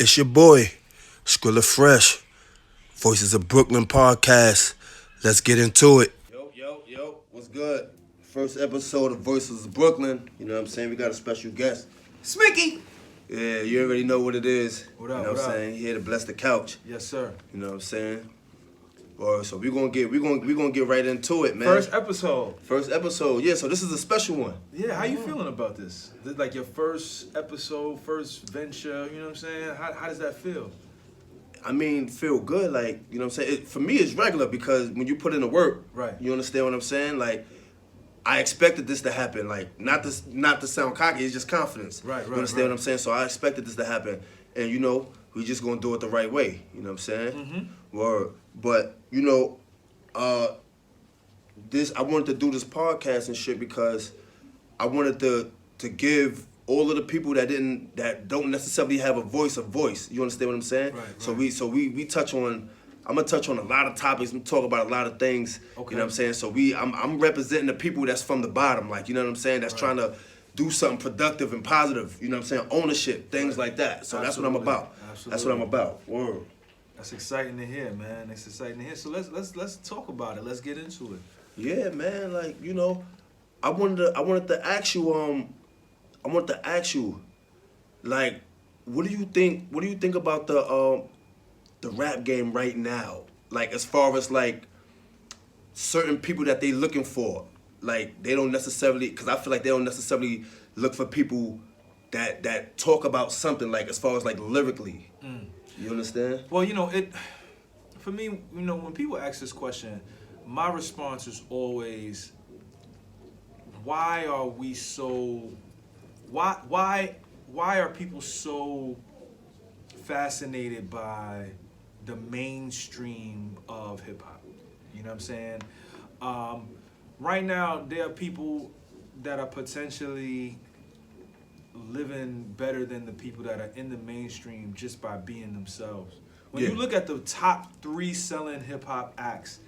It's your boy, Skrilla Fresh, Voices of Brooklyn podcast. Let's get into it. Yo, what's good? First episode of Voices of Brooklyn. You know what I'm saying? We got a special guest. Smicky. Yeah, you already know what it is. What up, You know what I'm saying? Here to bless the couch. Yes, sir. You know what I'm saying? So we're gonna get right into it, man. First episode. Yeah, so this is a special one. Yeah, how you feeling about this? This like your first episode, first venture, you know what I'm saying? How does that feel? I mean, feel good, like, you know what I'm saying? For me, it's regular because when you put in the work, Right. You understand what I'm saying? Like, I expected this to happen. Like, not to sound cocky, it's just confidence. Right. You understand what I'm saying? So I expected this to happen. And, you know, we just gonna do it the right way. You know what I'm saying? Mm-hmm. Word. But, you know, I wanted to do this podcast and shit because I wanted to give all of the people that don't necessarily have a voice. You understand what I'm saying? Right. So we touch on. I'm gonna touch on a lot of topics. We talk about a lot of things. Okay. You know what I'm saying? So I'm representing the people that's from the bottom, like, you know what I'm saying? That's trying to do something productive and positive. You know what I'm saying? Ownership, things like that. So that's what I'm about. Absolutely. That's what I'm about. Word. That's exciting to hear, man. It's exciting to hear. So let's talk about it. Let's get into it. Yeah, man. Like, you know, I wanted to ask you. Like, what do you think about the rap game right now? Like, as far as like certain people that they looking for, like they don't necessarily, because I feel like they don't necessarily look for people that talk about something, like as far as like lyrically. You understand? Well, you know, for me, you know, when people ask this question, my response is always, why are people so fascinated by the mainstream of hip hop? You know what I'm saying? Right now, there are people that are potentially living better than the people that are in the mainstream just by being themselves. When you look at the top 3 selling hip hop acts,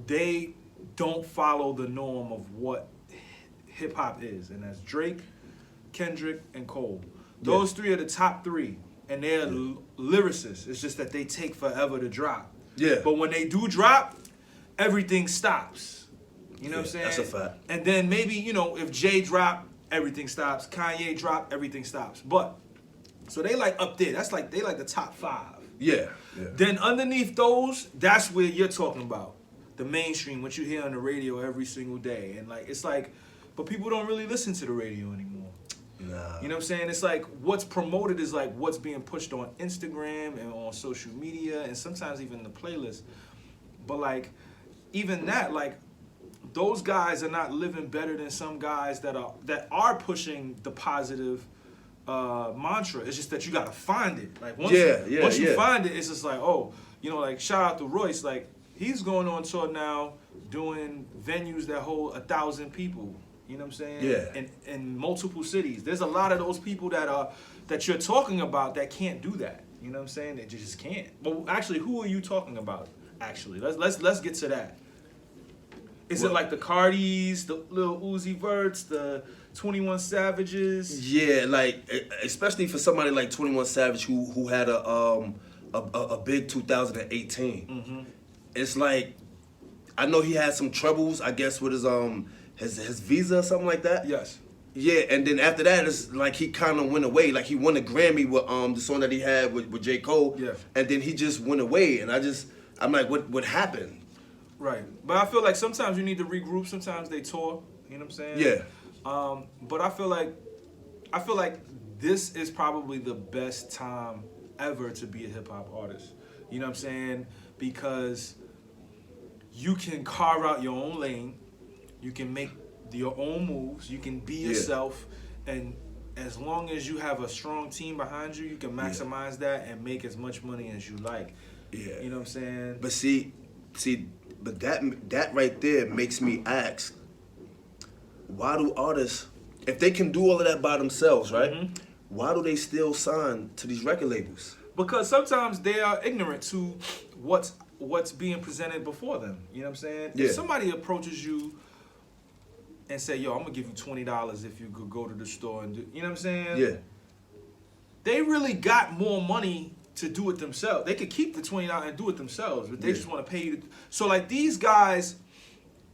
they don't follow the norm of what hip hop is, and that's Drake, Kendrick, and Cole. Those 3 are the top 3, and they're lyricists. It's just that they take forever to drop. Yeah. But when they do drop, everything stops. You know what I'm saying? That's a fact. And then maybe, you know, if Jay drop, everything stops. Kanye drop, everything stops. But so they like up there. That's like they like the top 5. Yeah. Then underneath those, that's where you're talking about the mainstream, what you hear on the radio every single day. And like it's like, but people don't really listen to the radio anymore. Nah. You know what I'm saying? It's like what's promoted is like what's being pushed on Instagram and on social media and sometimes even the playlist. But like even that, like those guys are not living better than some guys that are pushing the positive mantra. It's just that you gotta find it. Like once you find it, it's just like, oh, you know, like shout out to Royce, like he's going on tour now doing venues that hold 1,000 people. You know what I'm saying? Yeah. In multiple cities. There's a lot of those people that you're talking about that can't do that. You know what I'm saying? They just can't. But actually, who are you talking about? Actually, let's get to that. Is it like the Cardis, the Lil Uzi Verts, the 21 Savages? Yeah, like especially for somebody like 21 Savage who had a big 2018. Mm-hmm. It's like I know he had some troubles, I guess, with his visa or something like that. Yes. Yeah, and then after that, it's like he kind of went away. Like he won a Grammy with the song that he had with J. Cole. Yeah. And then he just went away, and I'm like, what happened? Right. But I feel like sometimes you need to regroup. Sometimes they tour. You know what I'm saying? Yeah. But I feel like this is probably the best time ever to be a hip hop artist. You know what I'm saying? Because you can carve out your own lane. You can make your own moves. You can be yourself. And as long as you have a strong team behind you, you can maximize that and make as much money as you like. Yeah. You know what I'm saying? But but that right there makes me ask, why do artists, if they can do all of that by themselves, right? Mm-hmm. Why do they still sign to these record labels? Because sometimes they are ignorant to what's being presented before them. You know what I'm saying? Yeah. If somebody approaches you and say, yo, I'm gonna give you $20 if you could go to the store and do, you know what I'm saying? Yeah. they really got more money to do it themselves. They could keep the $20 and do it themselves, but they just want to pay you. So like these guys,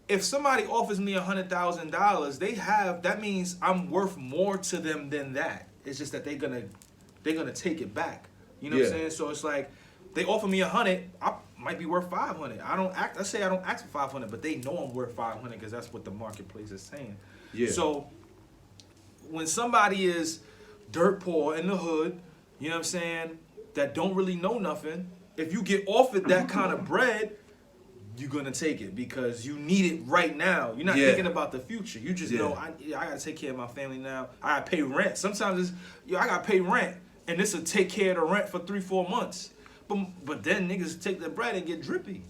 if somebody offers me $100,000, that means I'm worth more to them than that. It's just that they're gonna take it back. You know what I'm saying? So it's like they offer me 100, I might be worth 500. I say I don't ask for 500, but they know I'm worth 500 because that's what the marketplace is saying. Yeah. So when somebody is dirt poor in the hood, you know what I'm saying, that don't really know nothing, if you get offered that kind of bread, you're gonna take it because you need it right now. You're not thinking about the future. You just know I gotta take care of my family now. I gotta pay rent. Sometimes I gotta pay rent, and this will take care of the rent for 3-4 months. But then niggas take the bread and get drippy.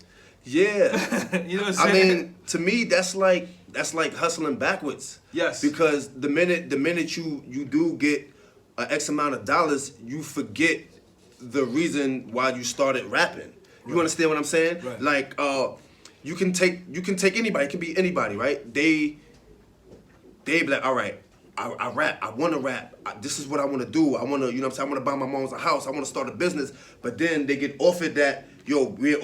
Yeah. You know what I'm saying? I mean, to me, that's like hustling backwards. Yes. Because the minute you do get an X amount of dollars, you forget the reason why you started rapping. You understand what I'm saying? Right. Like, you can take anybody. It can be anybody, right? They be like, all right, I rap. I want to rap. This is what I want to do. I want to, you know what I'm saying? I want to buy my mom's a house. I want to start a business. But then they get offered that, yo, we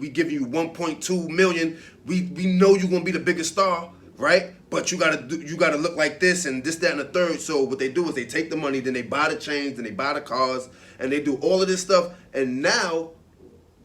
give you 1.2 million. We know you're gonna be the biggest star, right? But you gotta look like this and this, that, and the third. So what they do is they take the money, then they buy the chains, then they buy the cars, and they do all of this stuff. And now,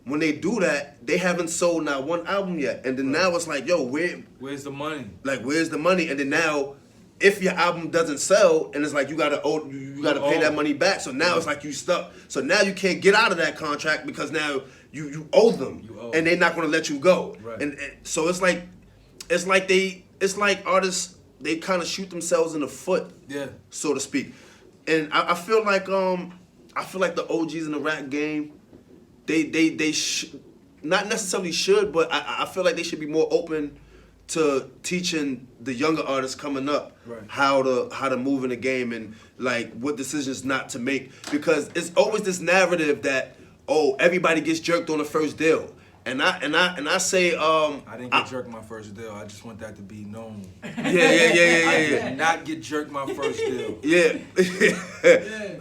when they do that, they haven't sold not one album yet. And then now it's like, yo, where's the money? Like, where's the money? And then now, if your album doesn't sell, and it's like you gotta pay that money back. So now it's like you stuck. So now you can't get out of that contract because now you owe them, and they're not gonna let you go. Right. And so it's like artists, they kind of shoot themselves in the foot, so to speak. And I feel like the OGs in the rap game, they not necessarily should, but I feel like they should be more open to teaching the younger artists coming up how to move in the game and like what decisions not to make, because it's always this narrative that everybody gets jerked on the first deal. And I say I didn't get jerked my first deal. I just want that to be known. Yeah. I did not get jerked my first deal. Yeah.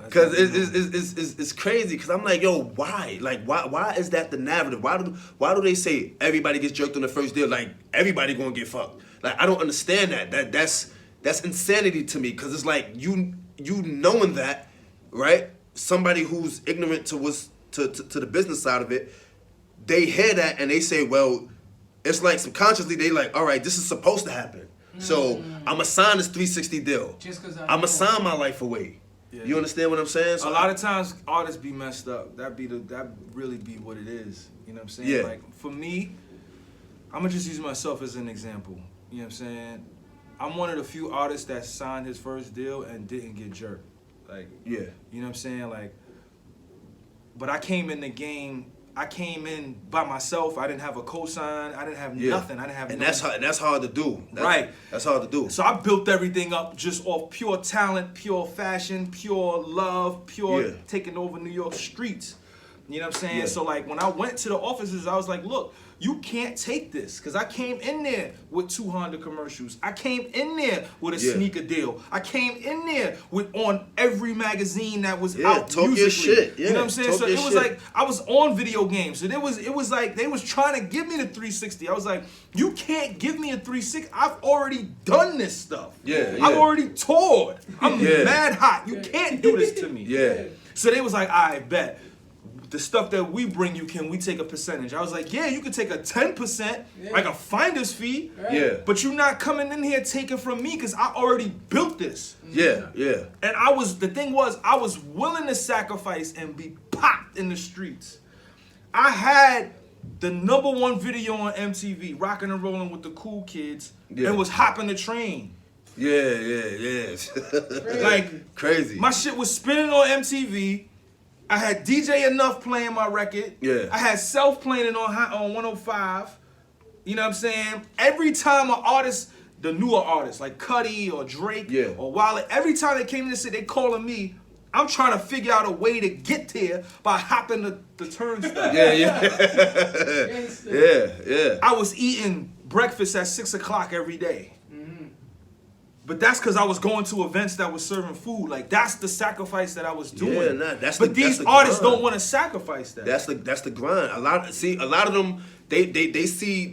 Cause it's crazy. Cause I'm like, yo, why? Like, why is that the narrative? Why do they say everybody gets jerked on the first deal? Like everybody gonna get fucked. Like I don't understand that. That's insanity to me. Cause it's like you knowing that, right? Somebody who's ignorant to the business side of it, they hear that and they say, well, it's like subconsciously they like, all right, this is supposed to happen. So I'ma sign this 360 deal. I'ma sign my life away. Yeah. You understand what I'm saying? So a lot of times artists be messed up. That really be what it is. You know what I'm saying? Yeah. Like for me, I'ma just use myself as an example. You know what I'm saying? I'm one of the few artists that signed his first deal and didn't get jerked. Like, you know what I'm saying? Like, but I came in the game. I came in by myself. I didn't have a cosign. I didn't have nothing. I didn't have. And that's hard to do. That's hard to do. So I built everything up just off pure talent, pure fashion, pure love, pure taking over New York streets. You know what I'm saying? Yeah. So like when I went to the offices, I was like, look, you can't take this. Because I came in there with 2 Honda commercials. I came in there with a sneaker deal. I came in there with on every magazine that was out talk musically. Your shit. You know what I'm saying? So it was like, I was on video games. So it was like, they was trying to give me the 360. I was like, you can't give me a 360. I've already done this stuff. I've already toured. I'm mad hot. You can't do this to me. So they was like, I bet. The stuff that we bring you, can we take a percentage? I was like, yeah, you could take a 10%, like a finder's fee. But you're not coming in here taking from me because I already built this. And the thing was, I was willing to sacrifice and be popped in the streets. I had the #1 video on MTV, rocking and rolling with the cool kids, and was hopping the train. Like crazy. My shit was spinning on MTV. I had DJ Enough playing my record. I had Self playing it on 105. You know what I'm saying? Every time an artist, the newer artists like Cudi or Drake or Wallet, every time they came in the city, they calling me. I'm trying to figure out a way to get there by hopping the turnstile. I was eating breakfast at 6 o'clock every day. But that's because I was going to events that was serving food. Like that's the sacrifice that I was doing. Yeah, nah, that's but these the artists grind. don't want to sacrifice that. That's the grind. A lot of them they see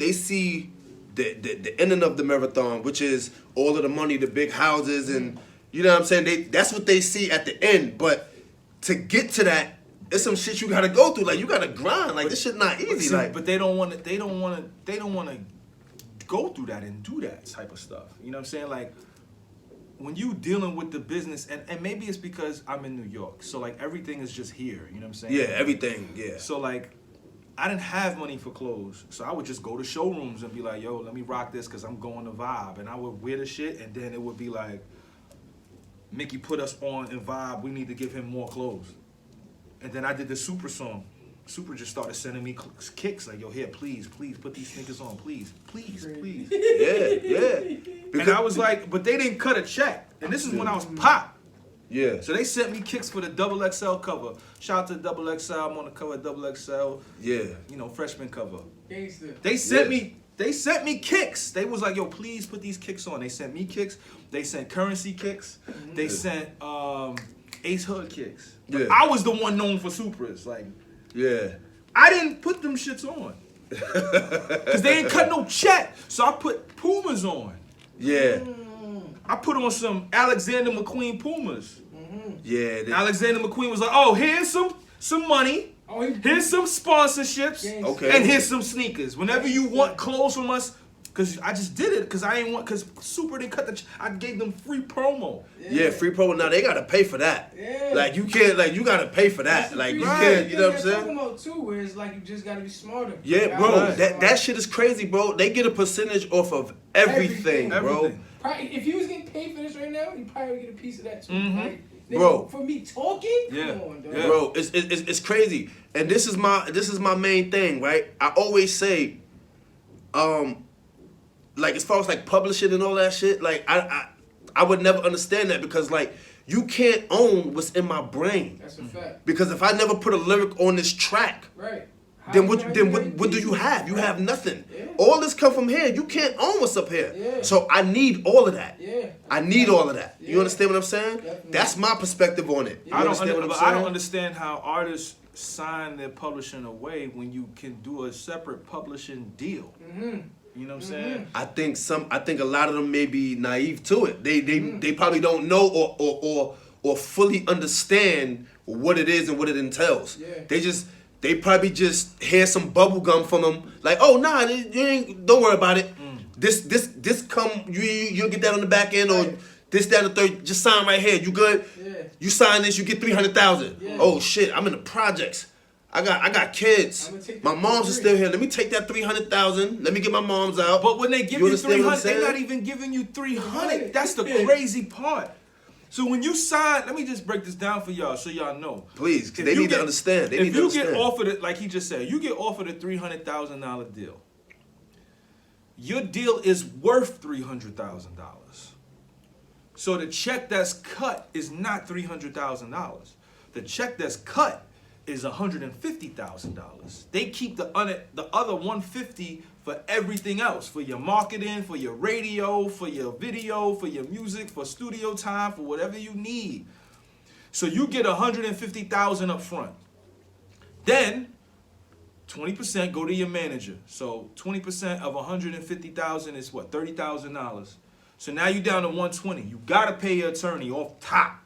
the ending of the marathon, which is all of the money, the big houses, and you know what I'm saying. That's what they see at the end. But to get to that, it's some shit you gotta go through. Like you gotta grind. Like this shit not easy. But they don't want to. They don't want to go through that and do that type of stuff. You know what I'm saying? Like when you dealing with the business, and maybe it's because I'm in New York, so like everything is just here. You know what I'm saying? Yeah, everything. Yeah. So like, I didn't have money for clothes, so I would just go to showrooms and be like, "Yo, let me rock this because I'm going to Vibe," and I would wear the shit, and then it would be like, "Mickey put us on in Vibe. We need to give him more clothes." And then I did the Super song. Super just started sending me kicks like, "Yo, here, please put these sneakers on, please." Yeah. And I was like, but they didn't cut a check, and this is when I was pop. Yeah. So they sent me kicks for the XXL cover. Shout out to XXL. I'm on the cover of XXL. Yeah. You know, freshman cover. Gangster. They sent me kicks. They was like, "Yo, please put these kicks on." They sent me kicks. They sent Currency kicks. They sent Ace Hood kicks. But Yeah. I was the one known for Supras. Like, Yeah. I didn't put them shits on. Because they ain't cut no check. So I put Pumas on. Yeah. I put on some Alexander McQueen Pumas. Yeah. Alexander McQueen was like, "Oh, here's some money. Here's some sponsorships. Okay. And here's some sneakers. Whenever you want clothes from us," because I just did it because I ain't want, because Super didn't cut the I gave them free promo. Yeah, free promo. Now they gotta pay for that. Yeah. Like you can't, like you gotta pay for that. Like you can't, you know what I'm saying? Promo too, where it's like you just gotta be smarter. Yeah, bro. Right. That shit is crazy, bro. They get a percentage off of everything, bro. Everything. Probably, if you was getting paid for this right now, you probably would get a piece of that too. Mhm. Like, nigga, Bro. for me talking, Yeah. come on, dog. Yeah. Bro, it's crazy. And this is my main thing, right? I always say, like as far as like publishing and all that shit, like I would never understand that because like you can't own what's in my brain. That's a fact. Because if I never put a lyric on this track, Right. then what do you have? You have nothing. Yeah. All this come from here. You can't own what's up here. Yeah. So I need all of that. Yeah. I need all of that. You Yeah. understand what I'm saying? Definitely. That's my perspective on it. You I don't understand what I'm but saying? I don't understand how artists sign their publishing away when you can do a separate publishing deal. You know what I'm saying? I think a lot of them may be naive to it. They probably don't know or fully understand what it is and what it entails. Yeah. They probably just hear some bubble gum from them, like, "Oh nah, you ain't, don't worry about it. This come you'll get that on the back end or Right. this, that, and the third. Just sign right here. You good? Yeah. You sign this, you get 300,000. Yeah. Oh shit, I'm in the projects. I got kids. I'ma take My that moms are free. still here. Let me take that 300,000. Let me get my moms out. But when they give you understand what I'm 300, they're saying? not even giving you 300. That's the crazy part. So when you sign, let me just break this down for y'all so y'all know. Please, 'cause If they you need to understand. They if need to you understand. get offered it, like he just said, you get offered a $300,000 deal. Your deal is worth $300,000. So the check that's cut is not $300,000. The check that's cut is $150,000. They keep the other $150,000 for everything else, for your marketing, for your radio, for your video, for your music, for studio time, for whatever you need. So you get $150,000 up front. Then 20% go to your manager. So 20% of $150,000 is what? $30,000. So now you're down to $120,000. You gotta pay your attorney off top.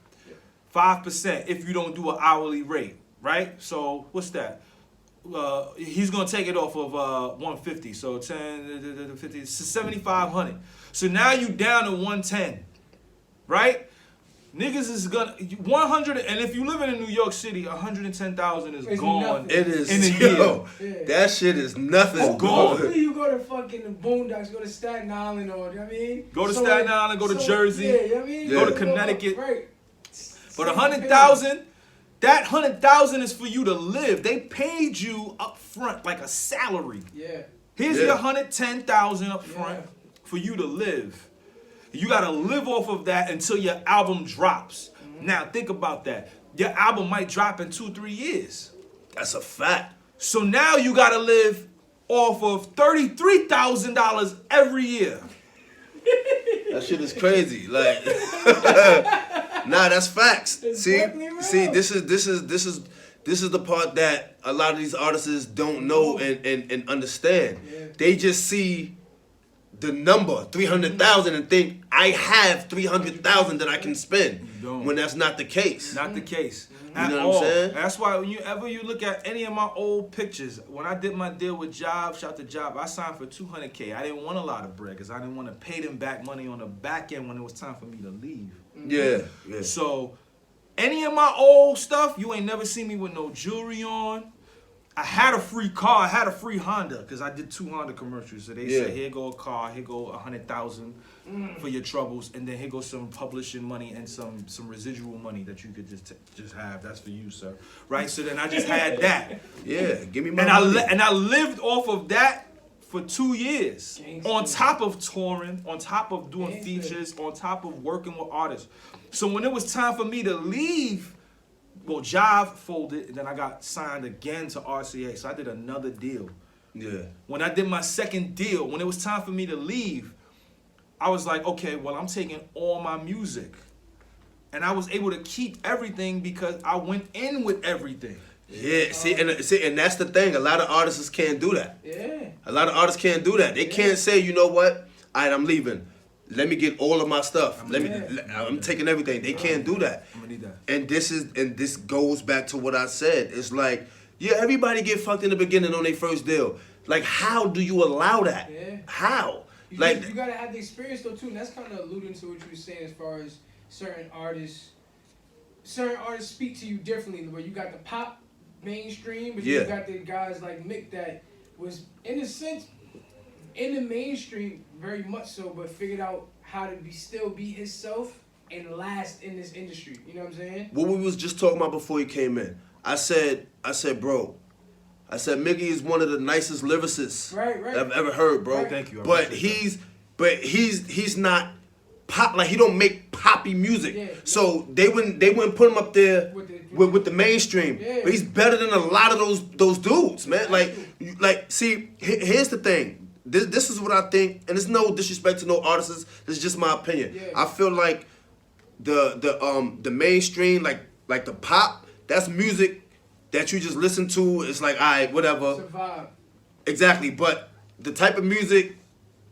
5% if you don't do an hourly rate, right? So what's that? He's gonna take it off of $150,000. So 10, 50, $7,500. So now you down to $110,000, right? Niggas is gonna 100, and if you live in New York City, 110,000 is It's gone. nothing. It is, in a yo, year. that shit is nothing. Oh, God. Hopefully you go to fucking the Boondocks, go to Staten Island, or you know what I mean? Go to Staten Island, go to Jersey, yeah, you know what I mean? go to Connecticut. Right. But 100,000, that 100,000 is for you to live. They paid you up front like a salary. Yeah. Here's Yeah. your 110,000 up front Yeah. for you to live. You gotta live off of that until your album drops. Now think about that. Your album might drop in 2-3 years. That's a fact. So now you gotta live off of $33,000 every year. That shit is crazy. Like, nah, that's facts. It's See, definitely real. see, this is the part that a lot of these artists don't know and understand. Yeah. They just see the number 300,000 and think I have 300,000 that I can spend. You don't. When that's not the case. Not the case. You At know what all. I'm saying? That's why whenever you look at any of my old pictures, when I did my deal with Job, shout to Job, I signed for $200K. I didn't want a lot of bread because I didn't want to pay them back money on the back end when it was time for me to leave. Yeah, yeah. So, any of my old stuff, you ain't never seen me with no jewelry on. I had a free car. I had a free Honda because I did 2 Honda commercials. So they Yeah. said, here go a car, here go 100,000 for your troubles, and then here goes some publishing money and some residual money that you could just have. That's for you, sir. Right? So then I just had that, Yeah, give me my and money. I lived off of that for 2 years. Gangsta. On top of touring, on top of doing Gangsta. features, on top of working with artists. So when it was time for me to leave, well, Jive folded, and then I got signed again to RCA. So I did another deal. Yeah. When I did my second deal, when it was time for me to leave, I was like, okay, well, I'm taking all my music. And I was able to keep everything because I went in with everything. Yeah, see, and that's the thing. A lot of artists can't do that. Yeah. A lot of artists can't do that. They can't say, you know what? All right, I'm leaving. Let me get all of my stuff. I'm taking everything. They can't do that. I'm gonna need that. And this goes back to what I said. It's like, yeah, everybody get fucked in the beginning on their first deal. Like, how do you allow that? Yeah. How? You Like, gotta have the experience though too, and that's kind of alluding to what you were saying as far as certain artists speak to you differently. Where you got the pop mainstream, but you Yeah. got the guys like Mick that was in a sense in the mainstream very much so, but figured out how to still be himself and last in this industry. You know what I'm saying? what we was just talking about before you came in. I said, bro, Mickey is one of the nicest lyricists Right. I've ever heard, bro. Right. Thank you. I But appreciate he's not pop, like he don't make poppy music. Yeah. So they wouldn't put him up there with the mainstream. Yeah. But he's better than a lot of those dudes, man. See, here's the thing. This is what I think, and it's no disrespect to no artists. This is just my opinion. Yeah. I feel like the mainstream, like the pop, that's music that you just listen to. It's like, all right, whatever. Survive. Exactly, but the type of music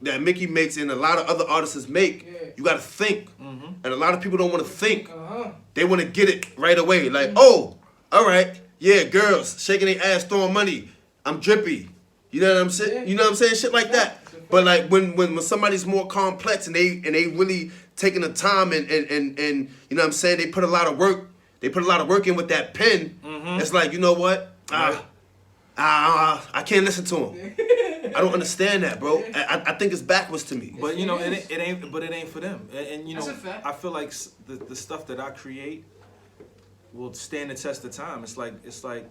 that Mickey makes and a lot of other artists make, Yeah. you gotta think. And a lot of people don't wanna think. Uh-huh. They wanna get it right away. Like, oh, all right, yeah, girls shaking their ass, throwing money. I'm drippy. You know what I'm saying? Yeah. You know what I'm saying? Shit like that. But like when somebody's more complex and they really taking the time and you know what I'm saying, they put a lot of work. They put a lot of work in with that pen. It's like, you know what? I can't listen to him. I don't understand that, bro. I think it's backwards to me. But you know, it ain't for them. And you know, That's a fact. I feel like the stuff that I create will stand the test of time. It's like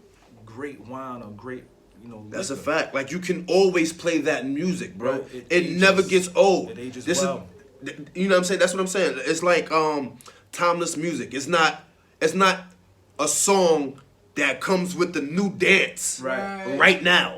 great wine or great, you know. That's a liquor. fact. Like, you can always play that music, bro. Right. It ages. never gets old. It ages This well. is, you know what I'm saying? That's what I'm saying. It's like timeless music. It's not a song that comes with the new dance right now.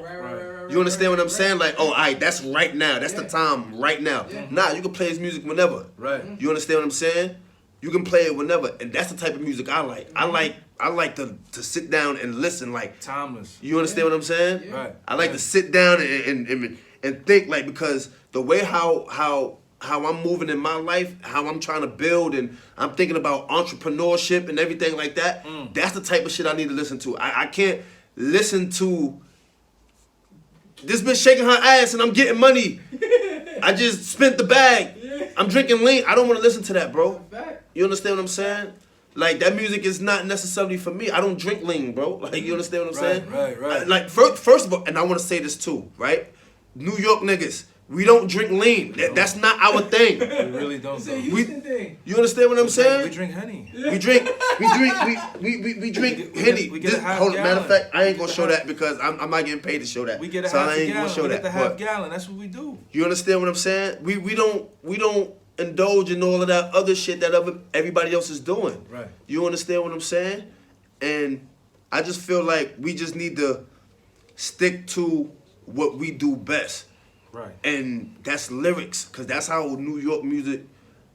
You understand what I'm saying? Like, oh, all right, that's right now. That's the time right now. Yeah. Nah, you can play his music whenever. Right. You understand what I'm saying? You can play it whenever, and that's the type of music I like. I like to sit down and listen. Like, Timeless. you understand what I'm saying? Yeah. Right. I like to sit down and think, like, because the way how I'm moving in my life, how I'm trying to build, and I'm thinking about entrepreneurship and everything like that. That's the type of shit I need to listen to. I can't listen to this bitch shaking her ass and I'm getting money. I just spent the bag. I'm drinking lean. I don't want to listen to that, bro. You understand what I'm saying? Like, that music is not necessarily for me. I don't drink lean, bro. Like, you understand what I'm saying? Right. Like, first of all, and I want to say this too, right? New York niggas, we don't drink lean. That's not our thing. We really don't. It's a though. Houston thing. You understand what I'm saying? We drink honey. We drink Henny. we get a half Hold on, matter of gallon. fact, I ain't gonna show that because I'm not getting paid to show that. We get a so half I a ain't gallon. gonna show We that. get the half But gallon. That's what we do. you understand what I'm saying? We don't indulge in all of that other shit that everybody else is doing. Right. You understand what I'm saying? And I just feel like we just need to stick to what we do best. Right. And that's lyrics, because that's how New York music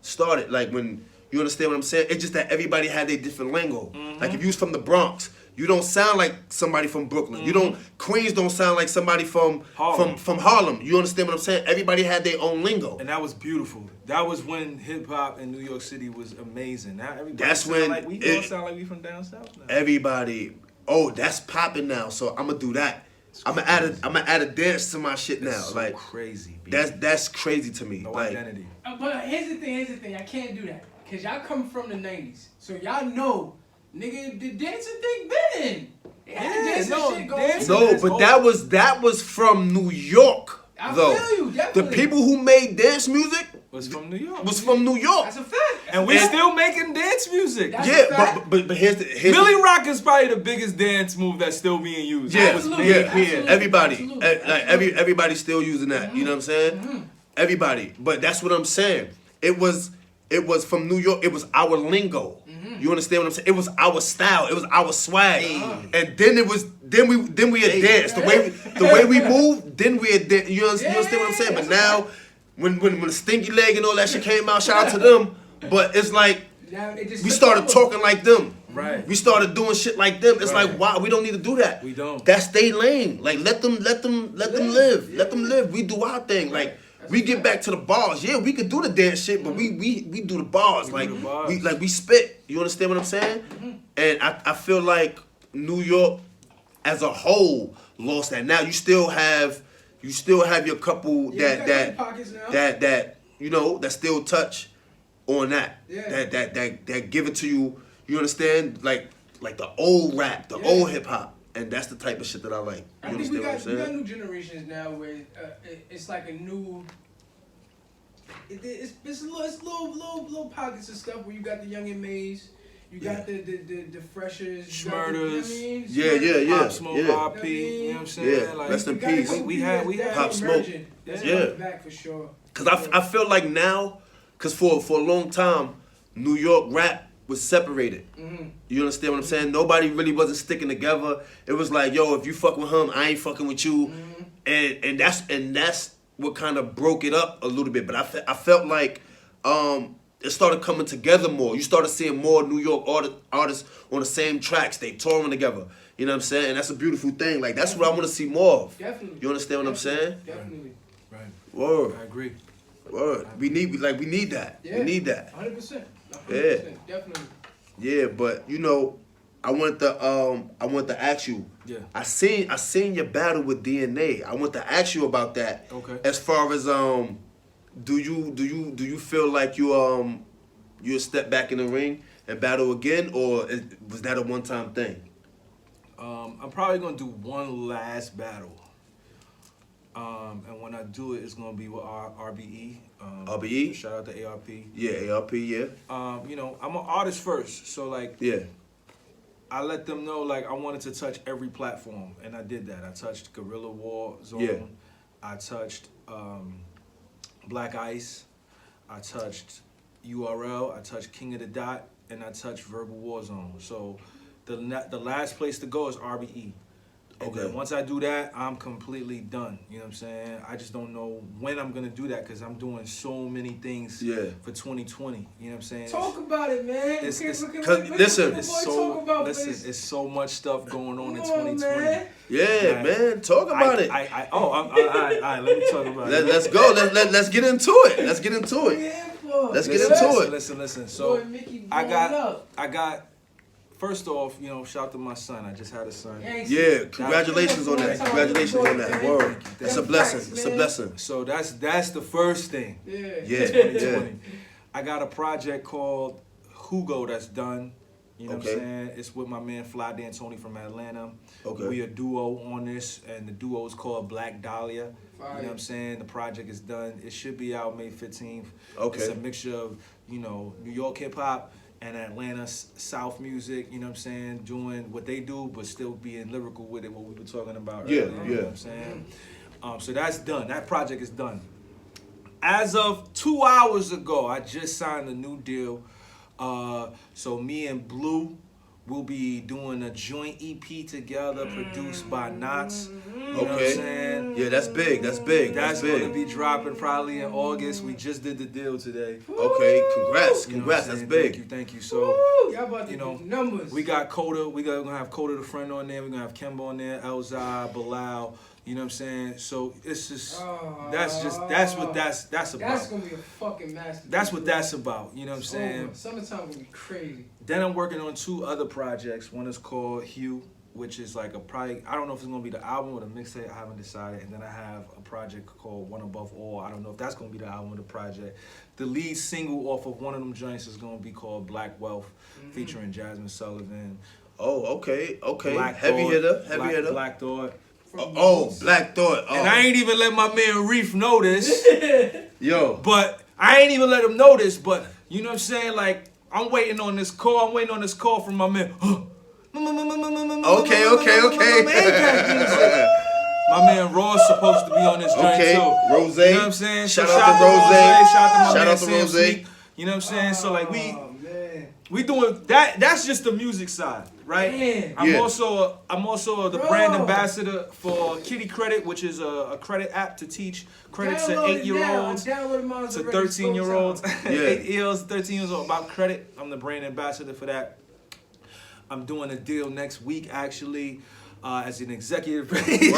started. Like when you understand what I'm saying? It's just that everybody had their different lingo. Like if you was from the Bronx, you don't sound like somebody from Brooklyn. You don't Queens don't sound like somebody from Harlem. You understand what I'm saying? Everybody had their own lingo. And that was beautiful. That was when hip hop in New York City was amazing. Now everybody That's when like we all sound like we from down south now. Everybody, oh, that's popping now. So I'm gonna do that. I'm gonna add a dance to my shit now. That's so like crazy. B. that's crazy to me. No like, identity. But here's the thing. I can't do that. Cause y'all come from the 90s. So y'all know, nigga, the dancing thing been in. No, but that was from New York. I though. feel you, definitely. The people who made dance music was from New York. Was from New York. That's a fact. And we're still making dance music. That's yeah, but here's Millie Rock is probably the biggest dance move that's still being used. Yeah, Absolutely. yeah. Absolutely. Everybody, Absolutely. everybody's still using that. You know what I'm saying? Everybody. But that's what I'm saying. It was from New York. It was our lingo. You understand what I'm saying? It was our style. It was our swag. And then we had dance. The way we moved, then we had dance. You understand what I'm saying? But now, when the Stinky Leg and all that shit came out, shout out to them. But it's like we started talking like them. Right. We started doing shit like them. It's like, wow, we don't need to do that. We don't. That's their lane. Like let them live. Let them live. We do our thing. Like we get back to the bars. Yeah, we could do the dance shit, but we do the bars. We spit. You understand what I'm saying? And I feel like New York as a whole lost that. Now you still have your couple that you know that still touch on that. Yeah. That give it to you. You understand? Like the old rap, the old hip hop. And that's the type of shit that I like. I You think we understand what I'm got saying? new generations now where it's like a new. It's little pockets of stuff where you got the Young and Maze, you got the freshers, Schmurders. Yeah. Pop Smoke, RP, you know what I'm saying? Yeah, Like, rest in peace. We had Pop Smoke. Yeah, back for sure. Cause I feel like now, cause for a long time, New York rap was separated. You understand what I'm saying? Nobody really wasn't sticking together. It was like, yo, if you fuck with him, I ain't fucking with you, and that's what kind of broke it up a little bit. But I felt like it started coming together more. You started seeing more New York artists on the same tracks. They touring together. You know what I'm saying? And that's a beautiful thing. Like that's what I want to see more of. Definitely. You understand what I'm saying? Definitely. Right. Word. I agree. Word. We need that. Yeah. We need that. 100%. Yeah. Definitely. Yeah, but you know, I want to ask you. Yeah. I seen your battle with DNA. I want to ask you about that. Okay. As far as do you feel like you step back in the ring and battle again, or was that a one-time thing? I'm probably gonna do one last battle. And when I do it, it's gonna be with RBE. RBE? Shout out to ARP. Yeah, ARP. Yeah. You know, I'm an artist first, so like, Yeah. I let them know like I wanted to touch every platform, and I did that. I touched Guerrilla War Zone. Yeah. I touched Black Ice. I touched URL. I touched King of the Dot, and I touched Verbal War Zone. So the last place to go is RBE. And Okay. then once I do that, I'm completely done. You know what I'm saying? I just don't know when I'm gonna do that because I'm doing so many things for 2020. You know what I'm saying? Talk about it, man. Listen, It's so much stuff going on in 2020. Man. Yeah, man. Talk about it. All right, let me talk about it. Let's go. Let's get into it. Let's get into it. Let's get into it. Listen. So I got. First off, you know, shout out to my son. I just had a son. Yeah, congratulations on that. Congratulations on that. Word. It's a blessing. It's a blessing. So that's the first thing. Yeah. 2020. I got a project called Hugo that's done. You know what I'm saying? It's with my man Fly D'Antoni from Atlanta. Okay. We a duo on this, and the duo is called Black Dahlia. Fire. You know what I'm saying? The project is done. It should be out May 15th. Okay. It's a mixture of, you know, New York hip hop and Atlanta South music, you know what I'm saying, doing what they do, but still being lyrical with it, what we were talking about earlier, you know what I'm saying? So that's done. That project is done. As of 2 hours ago, I just signed a new deal. So me and Blue, We'll be doing a joint EP together, produced by Knots. You know what I'm Okay. saying? Yeah, that's big. That's big. That's big. gonna be dropping probably in August. We just did the deal today. Okay, congrats, You know congrats. what I'm That's saying? big. Thank you. So, Woo! Y'all about to you know, do numbers. we got Coda. We're gonna have Coda the friend on there. We're gonna have Kemba on there, Elzai, Bilal. You know what I'm saying? So it's just that's what that's about. That's gonna be a fucking masterpiece. That's what that's about. You know what I'm It's saying? over. Summertime gonna be crazy. Then I'm working on 2 other projects. One is called Hue, which is like a project. I don't know if it's gonna be the album or the mixtape. I haven't decided. And then I have a project called One Above All. I don't know if that's gonna be the album or the project. The lead single off of one of them joints is gonna be called Black Wealth, featuring Jasmine Sullivan. Oh, okay, okay. Black Heavy Thought, hitter, heavy hitter. Black Thought. Black Thought. Oh. And I ain't even let my man Reef know this. Yo. But I ain't even let him know this. But you know what I'm saying? Like, I'm waiting on this call. I'm waiting on this call from my man. Okay. My man Ross supposed to be on this joint Okay, too. Rose. You know what I'm saying? Shout So out to Rose. Shout out to my Shout man out to Sam Rose. Sneak. You know what I'm saying? So like Man. we doing that. That's just the music side, right? Man. I'm Yeah. also the Bro. brand ambassador for Kitty Credit, which is a credit app to teach credit to Download it 8-year-olds. now. I downloaded mine To already. 13-year-olds, Yeah. 8 years, 13 years old about credit. I'm the brand ambassador for that. I'm doing a deal next week actually as an executive. Working.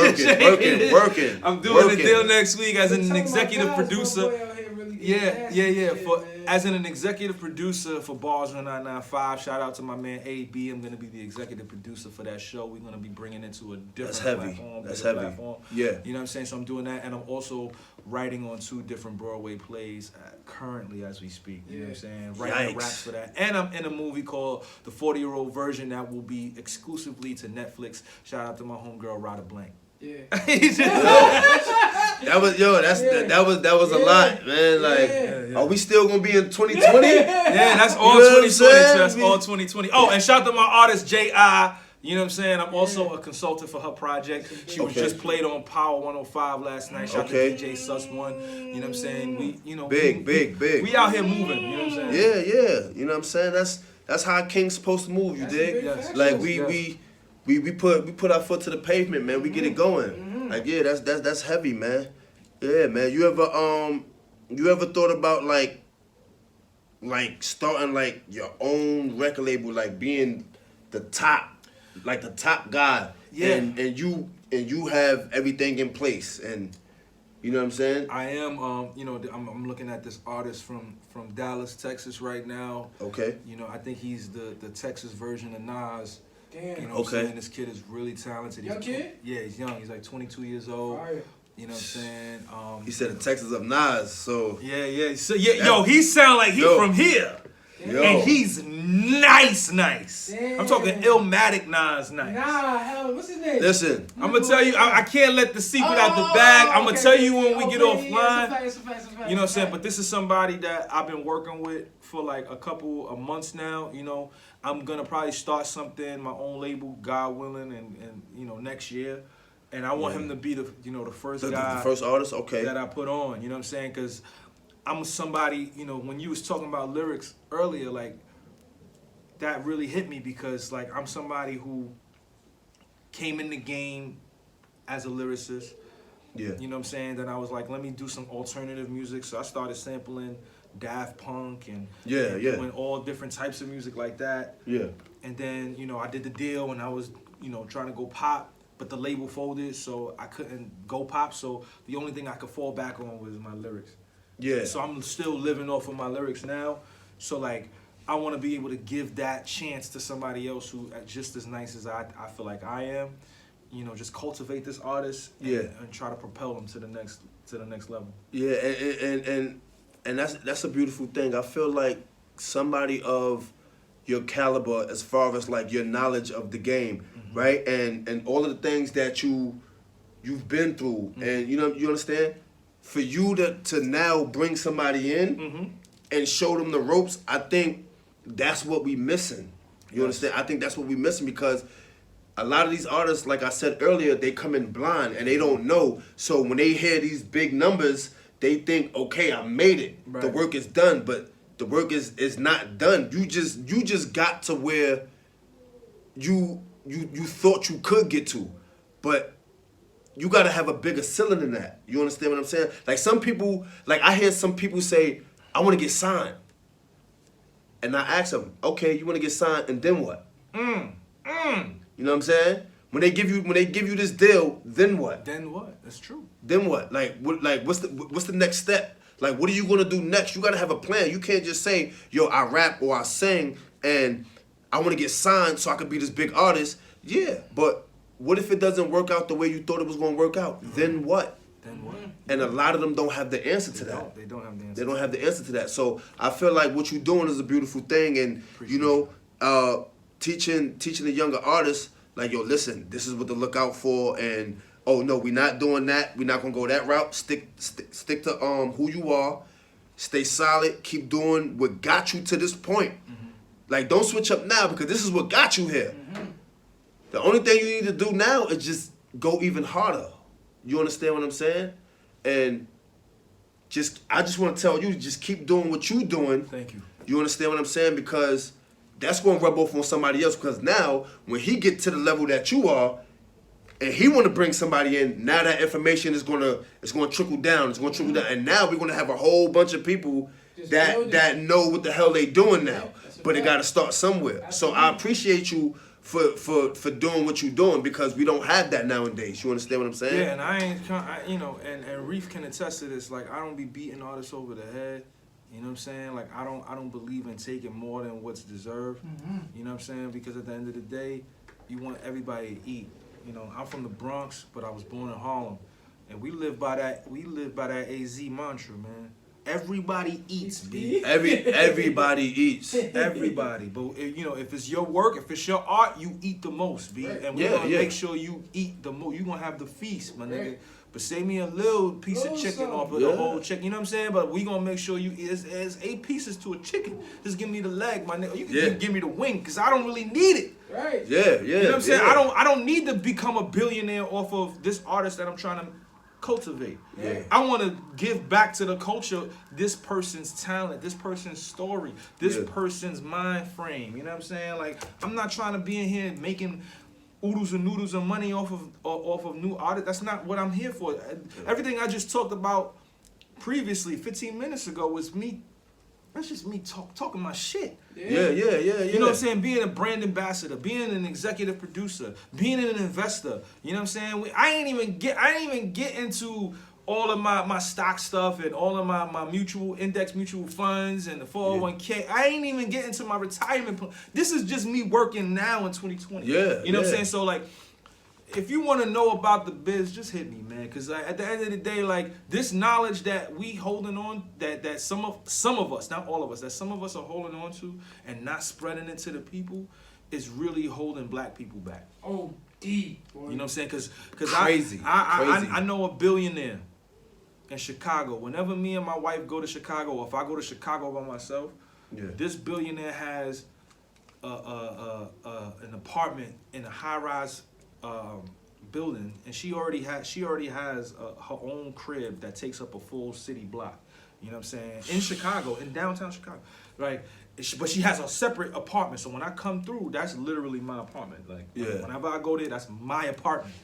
I'm doing working. a deal next week as But an tell my executive guys, producer. my boy out here really getting nasty Yeah. shit, For man. as an executive producer for Bars 995. Shout out to my man AB. I'm gonna be the executive producer for that show. We're gonna be bringing it to a different That's heavy. platform. That's bigger heavy. Platform. Yeah. You know what I'm saying? So I'm doing that, and I'm also writing on 2 different Broadway plays currently as we speak. You know what I'm saying? Writing the Yikes. raps for that, and I'm in a movie called The 40-Year-Old Version that will be exclusively to Netflix. Shout out to my homegirl Rada Blank. Yeah. That was that was a lot, man. Like, Yeah. are we still gonna be in 2020? Yeah, that's all You know what I'm 2020. So saying? that's all 2020. Oh, and shout out to my artist J.I. You know what I'm saying? I'm also a consultant for her project. She was Okay. just played on Power 105 last night. Shout Okay. out to DJ Sus One. You know what I'm saying? Big. We out here moving. You know what I'm saying? Yeah. You know what I'm saying? That's how a king's supposed to move. You That's a dig? big Yes. fact. Like Yes. we put our foot to the pavement, man. We get it going. Like, yeah, that's heavy, man. Yeah, man. You ever thought about like starting like your own record label, like being the top guy, Yeah. and you have everything in place, and you know what I'm saying? I am. I'm looking at this artist from Dallas, Texas, right now. Okay. You know, I think he's the Texas version of Nas. Damn. You know what Okay. I'm saying? This kid is really talented. Young kid? Yeah, he's young. He's like 22 years old. Fire. You know what I'm saying? He said the Texas of Nas, so Yeah. So yo, he sound like he Yo. from here. yo. And he's nice. Damn. I'm talking Illmatic Nas nice. Nah, hell, what's his name? Listen, I'm gonna tell you, I can't let the secret out the bag. I'm gonna tell you when we get offline. It's a fact. You know what I'm saying? But this is somebody that I've been working with for like a couple of months now. You know, I'm gonna probably start something, my own label, God willing, and you know, next year. And I want him to be the first the guy first artist, okay. that I put on. You know what I'm saying? Because I'm somebody, you know, when you was talking about lyrics earlier, like that really hit me because like I'm somebody who came in the game as a lyricist. Yeah. You know what I'm saying? Then I was like, let me do some alternative music. So I started sampling Daft Punk and doing all different types of music like that. Yeah. And then, you know, I did the deal and I was, you know, trying to go pop, but the label folded, so I couldn't go pop. So the only thing I could fall back on was my lyrics. Yeah. So I'm still living off of my lyrics now. So like, I want to be able to give that chance to somebody else who just as nice as I feel like I am. You know, just cultivate this artist and try to propel them to the next level. Yeah, and that's a beautiful thing. I feel like somebody of your caliber as far as like your knowledge of the game, right? And all of the things that you've been through, and you understand? For you to now bring somebody in and show them the ropes, I think that's what we missing. You understand? I think that's what we missing because a lot of these artists, like I said earlier, they come in blind and they don't know. So when they hear these big numbers, they think, okay, I made it. Right. The work is done, but the work is not done. You just got to where you thought you could get to, but you gotta have a bigger ceiling than that. You understand what I'm saying? Like some people, like I hear some people say, I want to get signed, and I ask them, okay, you want to get signed, and then what? You know what I'm saying? When they give you this deal, then what? Then what? That's true. Then what? What's the next step? Like, what are you gonna do next? You gotta have a plan. You can't just say, yo, I rap or I sing and I wanna get signed so I could be this big artist. Yeah, but what if it doesn't work out the way you thought it was gonna work out? Then what? Then what? And a lot of them don't have the answer to that. They don't have the answer. They don't have the answer to that. So I feel like what you're doing is a beautiful thing, and teaching the younger artists, like, yo, listen, this is what to look out for, and oh no, we're not doing that. We're not gonna go that route. Stick to who you are. Stay solid. Keep doing what got you to this point. Like, don't switch up now because this is what got you here. The only thing you need to do now is just go even harder. You understand what I'm saying? And I just want to tell you, just keep doing what you're doing. Thank you. You understand what I'm saying? Because that's going to rub off on somebody else. Because now, when he get to the level that you are, and he want to bring somebody in, now that information is going to trickle down. It's going to trickle down, and now we're going to have a whole bunch of people that know what the hell they doing now. But it got to start somewhere. Absolutely. So I appreciate you for doing what you're doing, because we don't have that nowadays. You understand what I'm saying? Yeah, and and Reef can attest to this. Like, I don't be beating artists over the head. You know what I'm saying? Like, I don't believe in taking more than what's deserved. You know what I'm saying? Because at the end of the day, you want everybody to eat. You know, I'm from the Bronx, but I was born in Harlem, and we live by that. We live by that AZ mantra, man. Everybody eats, B. Everybody eats. Everybody. But, if it's your work, if it's your art, you eat the most, B. And we're going to make sure you eat the most. You're going to have the feast, my nigga. But save me a little piece of chicken off of the whole chicken. You know what I'm saying? But we going to make sure you eat. There's 8 pieces to a chicken. Just give me the leg, my nigga. You can give me the wing, because I don't really need it. Right. Yeah. You know what I'm saying? I don't need to become a billionaire off of this artist that I'm trying to cultivate. Yeah. I want to give back to the culture this person's talent, this person's story, this person's mind frame. You know what I'm saying? Like, I'm not trying to be in here making oodles and noodles of money off of new artists. That's not what I'm here for. Everything I just talked about previously, 15 minutes ago, was me. That's just me talking my shit. Yeah. You know what I'm saying? Being a brand ambassador, being an executive producer, being an investor. You know what I'm saying? I ain't even get into all of my stock stuff and all of my mutual funds and the 401k. I ain't even get into my retirement plan. This is just me working now in 2020. Yeah. You know what I'm saying? So, like, if you want to know about the biz, just hit me, man. Because at the end of the day, like, this knowledge that we holding on, that some of us, not all of us, that some of us are holding on to and not spreading it to the people, is really holding black people back. Oh, deep. Boy. You know what I'm saying? Because Crazy. I know a billionaire in Chicago. Whenever me and my wife go to Chicago, or if I go to Chicago by myself, this billionaire has an apartment in a high-rise building, and she already has her own crib that takes up a full city block. You know what I'm saying? In Chicago, in downtown Chicago, right? But she has a separate apartment. So when I come through, that's literally my apartment. Like, whenever I go there, that's my apartment.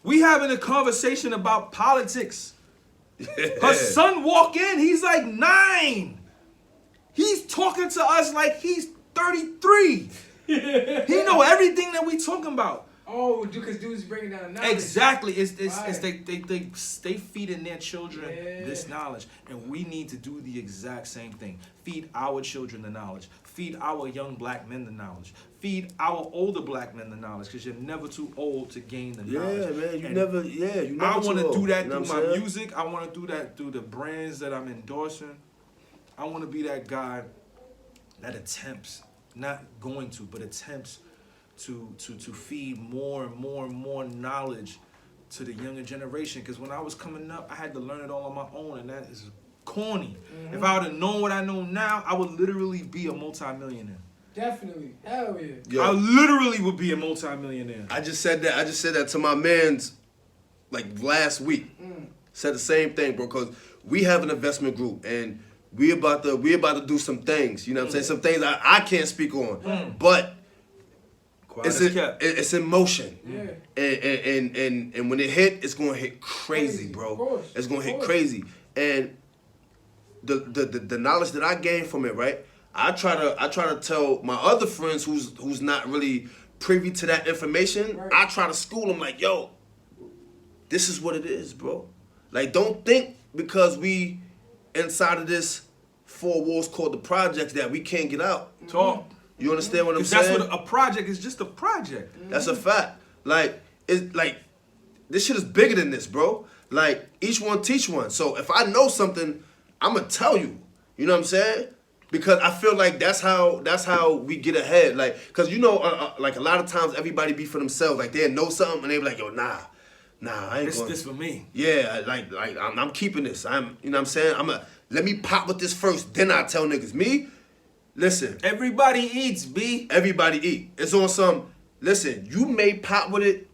We having a conversation about politics. Her son walk in, he's like 9. He's talking to us like he's 33. He know everything that we talking about. Oh, because dudes bringing down knowledge. Exactly. It's they feeding their children this knowledge, and we need to do the exact same thing. Feed our children the knowledge. Feed our young black men the knowledge. Feed our older black men the knowledge, because you're never too old to gain the knowledge. Yeah, man. You never I want to do that through my music. I want to do that through the brands that I'm endorsing. I want to be that guy that attempts, not going to, but attempts to feed more and more and more knowledge to the younger generation. Because when I was coming up, I had to learn it all on my own, and that is corny. If I would have known what I know now, I would literally be a multimillionaire. Definitely. Hell yeah. I literally would be a multimillionaire. I just said that to my mans like last week. Said the same thing, bro, because we have an investment group, and we about to do some things. You know what I'm saying? Some things I can't speak on. But It's in motion. Yeah. And when it hit, it's gonna hit crazy, bro. Of course, It's gonna of hit course. crazy. And the knowledge that I gained from it, right? I try to tell my other friends who's not really privy to that information. Right. I try to school them like, yo, this is what it is, bro. Like, don't think because we inside of this four walls called the projects that we can't get out. Talk. You understand what I'm Because that's saying? what a project is. Just a project. That's a fact. Like, it's like this shit is bigger than this, bro. Like, each one teach one. So if I know something, I'ma tell you. You know what I'm saying? Because I feel like that's how we get ahead. Like, cause you know, like a lot of times everybody be for themselves. Like they know something and they be like, yo, nah, I ain't going. This for me. Yeah, like I'm keeping this. You know what I'm saying? Let me pop with this first, then I tell niggas. Me, listen. Everybody eats, B. Everybody eat. It's on some. Listen, you may pop with it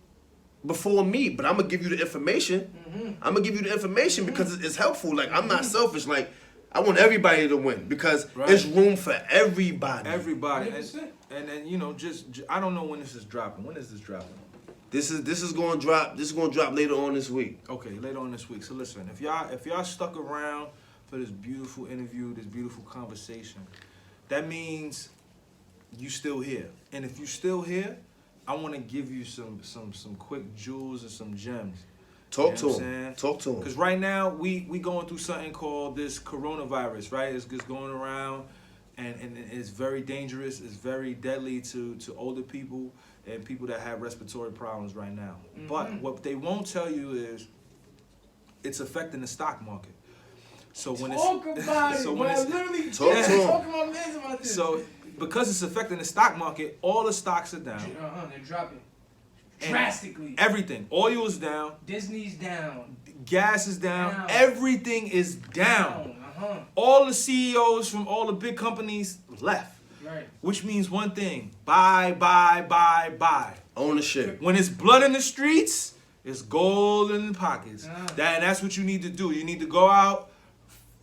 before me, but I'm gonna give you the information. I'm gonna give you the information because it's helpful. Like I'm not selfish. Like I want everybody to win because there's room for everybody. Everybody. 100%. And then, you know, just I don't know when this is dropping. When is this dropping? This is gonna drop. This is gonna drop later on this week. Okay, later on this week. So listen, if y'all stuck around for this beautiful interview, this beautiful conversation, that means you still here. And if you still here, I want to give you some quick jewels and some gems. Talk You to know what I'm him. saying? Talk to him. Because right now, we going through something called this coronavirus, right? It's just going around, and it's very dangerous. It's very deadly to older people and people that have respiratory problems right now. But what they won't tell you is it's affecting the stock market. So when Talk about it. so When when I it's literally Talk to him. talking to my mans about this. so because it's affecting the stock market, all the stocks are down. They're dropping And drastically. Everything. Oil is down. Disney's down. Gas is down. Down. Everything is down. All the CEOs from all the big companies left. Right. Which means one thing: buy, buy, buy, buy. Ownership. When it's blood in the streets, it's gold in the pockets. Ah. That's what you need to do. You need to go out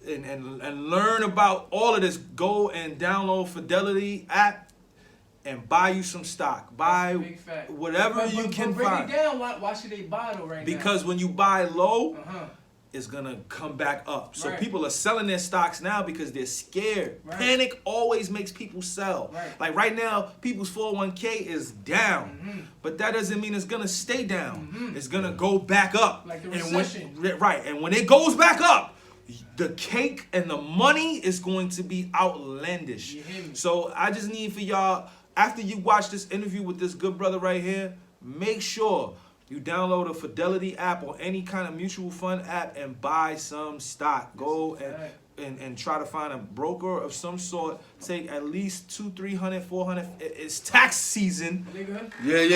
and learn about all of this. Go and download Fidelity app and buy you some stock. Buy Big fact. whatever But you can break find. it down. Why should they buy though right Because now? when you buy low, Uh-huh. it's gonna come back up. So Right. people are selling their stocks now because they're scared. Right. Panic always makes people sell. Right. Like right now, people's 401k is down, but that doesn't mean it's gonna stay down. It's gonna go back up. Like the And recession. right, and when it goes back up, the cake and the money is going to be outlandish. You hear me? So I just need for y'all, after you watch this interview with this good brother right here, make sure you download a Fidelity app or any kind of mutual fund app and buy some stock. Go and try to find a broker of some sort. Take at least $200, $300, $400. It's tax season. Nigga. Yeah.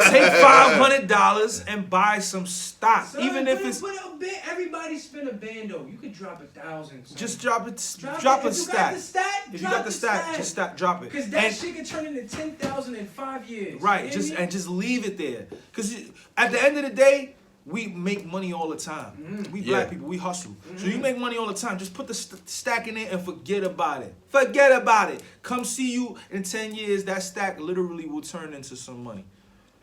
Take $500 and buy some stock. Son, Even if it's put a bit, everybody spend a bando. You could drop 1,000. son. just drop it. Drop a it. If you got the stat, If you got the stat, just drop it. Because that And- shit could turn into 10,000 in 5 years. Right, You just hear me? and just leave it there. Cause at the end of the day, we make money all the time. We black Yeah. people, we hustle. So you make money all the time. Just put the stack in there and forget about it. Forget about it. Come see you in 10 years. That stack literally will turn into some money,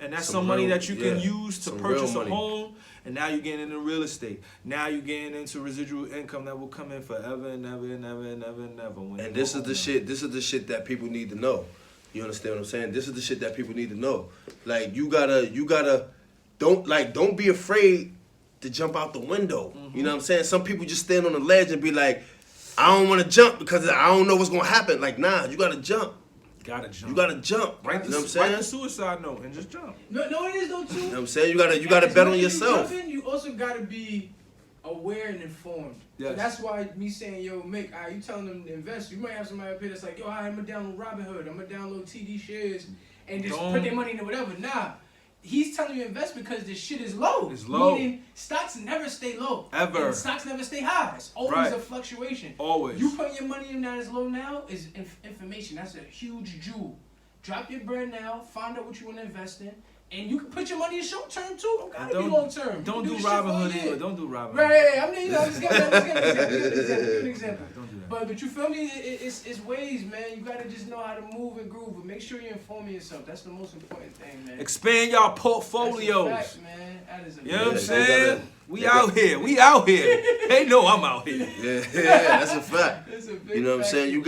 and that's some money real- that you can yeah, use to some purchase real a money. home. And now you're getting into real estate. Now you're getting into residual income that will come in forever and never and never and never and never. And this is the shit. This is the shit that people need to know. You understand what I'm saying? This is the shit that people need to know. Like you gotta don't be afraid to jump out the window. You know what I'm saying? Some people just stand on the ledge and be like, I don't want to jump because I don't know what's gonna happen. Like, nah, you gotta jump. Gotta jump. You gotta jump. Write You know what I'm write saying? the suicide note and just jump. No, it is though too. You know what I'm saying? You gotta bet on yourself. You also gotta be aware and informed. Yes. So that's why me saying, yo, Mick, you telling them to invest. You might have somebody up here that's like, yo, I'm gonna download Robinhood. I'm gonna download TD shares and just Don't. put their money in whatever. Nah. He's telling you to invest because this shit is low. It's low. Meaning stocks never stay low. Ever. And stocks never stay high. It's always Right. a fluctuation. Always. You putting your money in that is low now is information. That's a huge jewel. Drop your bread now. Find out what you want to invest in. And you can put your money in short term too. Don't gotta be Don't- long term. Don't You do can this shit Robin for a Hood year. either. Don't do Robin Hood. Right, I mean, I'm just giving an example. Don't do that. But you feel me? It's ways, man. You gotta just know how to move and groove, but make sure you inform yourself. That's the most important thing, man. Expand y'all That's a portfolios. fact, man. That is a You know what I'm Yeah, saying? We gotta- out here. We out here. They know I'm out here. Yeah, that's a fact. That's a big You know what I'm fact. saying? You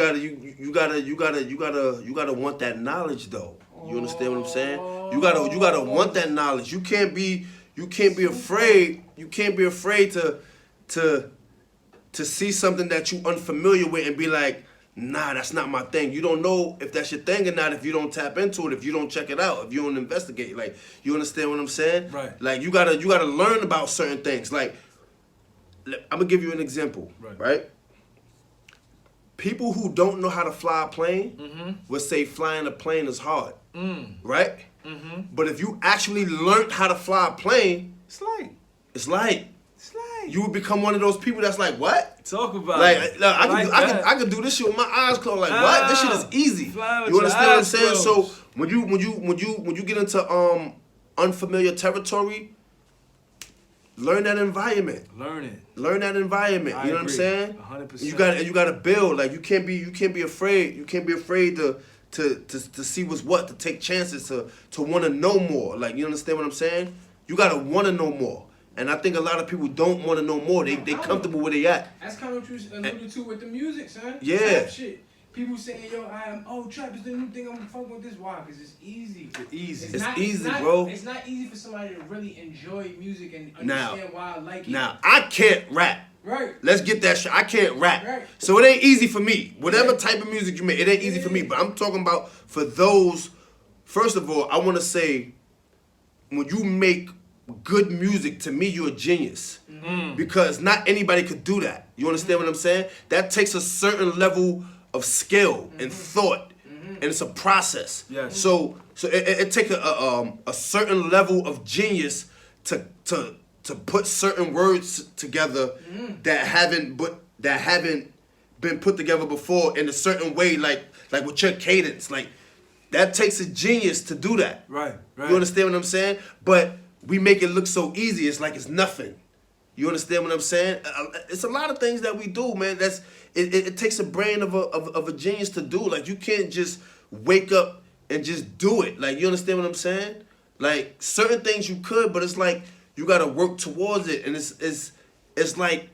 gotta want that knowledge though. You understand what I'm saying? You gotta want that knowledge. You can't be afraid. You can't be afraid to see something that you unfamiliar with and be like, nah, that's not my thing. You don't know if that's your thing or not if you don't tap into it, if you don't check it out, if you don't investigate. Like, you understand what I'm saying? Right. Like, you gotta learn about certain things. Like, I'm gonna give you an example. Right? People who don't know how to fly a plane would say flying a plane is hard. Right? But if you actually learned how to fly a plane, It's like, you would become one of those people that's like, what? talk about Like, it. look, that. I can do this shit with my eyes closed. Like, what? This shit is easy. Fly with You understand your what I'm eyes saying? closed. So when you get into unfamiliar territory, learn that environment. Learn that environment. I You know what I'm agree. saying? 100%. You gotta build. Like, you can't be afraid. You can't be afraid to see what's what, to take chances, to want to know more. Like, you understand what I'm saying? You gotta want to know more. And I think a lot of people don't want to know more. They comfortable where they at. That's kind of what you alluded to with the music, son. Yeah. Trap shit. People saying, yo, trap is the new thing. I'm fucking with this. Why? Because it's easy. It's easy, bro. It's not easy for somebody to really enjoy music and Now- understand why I like it. Now, I can't rap. Right. Let's get that shit. I can't rap. Right. So it ain't easy for me. Whatever Yeah. type of music you make, it ain't easy for me. But I'm talking about for those, first of all, I want to say, when you make good music, to me, you're a genius. Because not anybody could do that. You understand what I'm saying? That takes a certain level of skill and thought. And it's a process. Yes. So it takes a certain level of genius to put certain words together that haven't been put together before in a certain way, like with your cadence. Like, that takes a genius to do that. Right. You understand what I'm saying? But we make it look so easy. It's like it's nothing. You understand what I'm saying? It's a lot of things that we do, man. It takes a brain of a genius to do. Like, you can't just wake up and just do it. Like, you understand what I'm saying? Like, certain things you could, but it's like you gotta work towards it. And it's like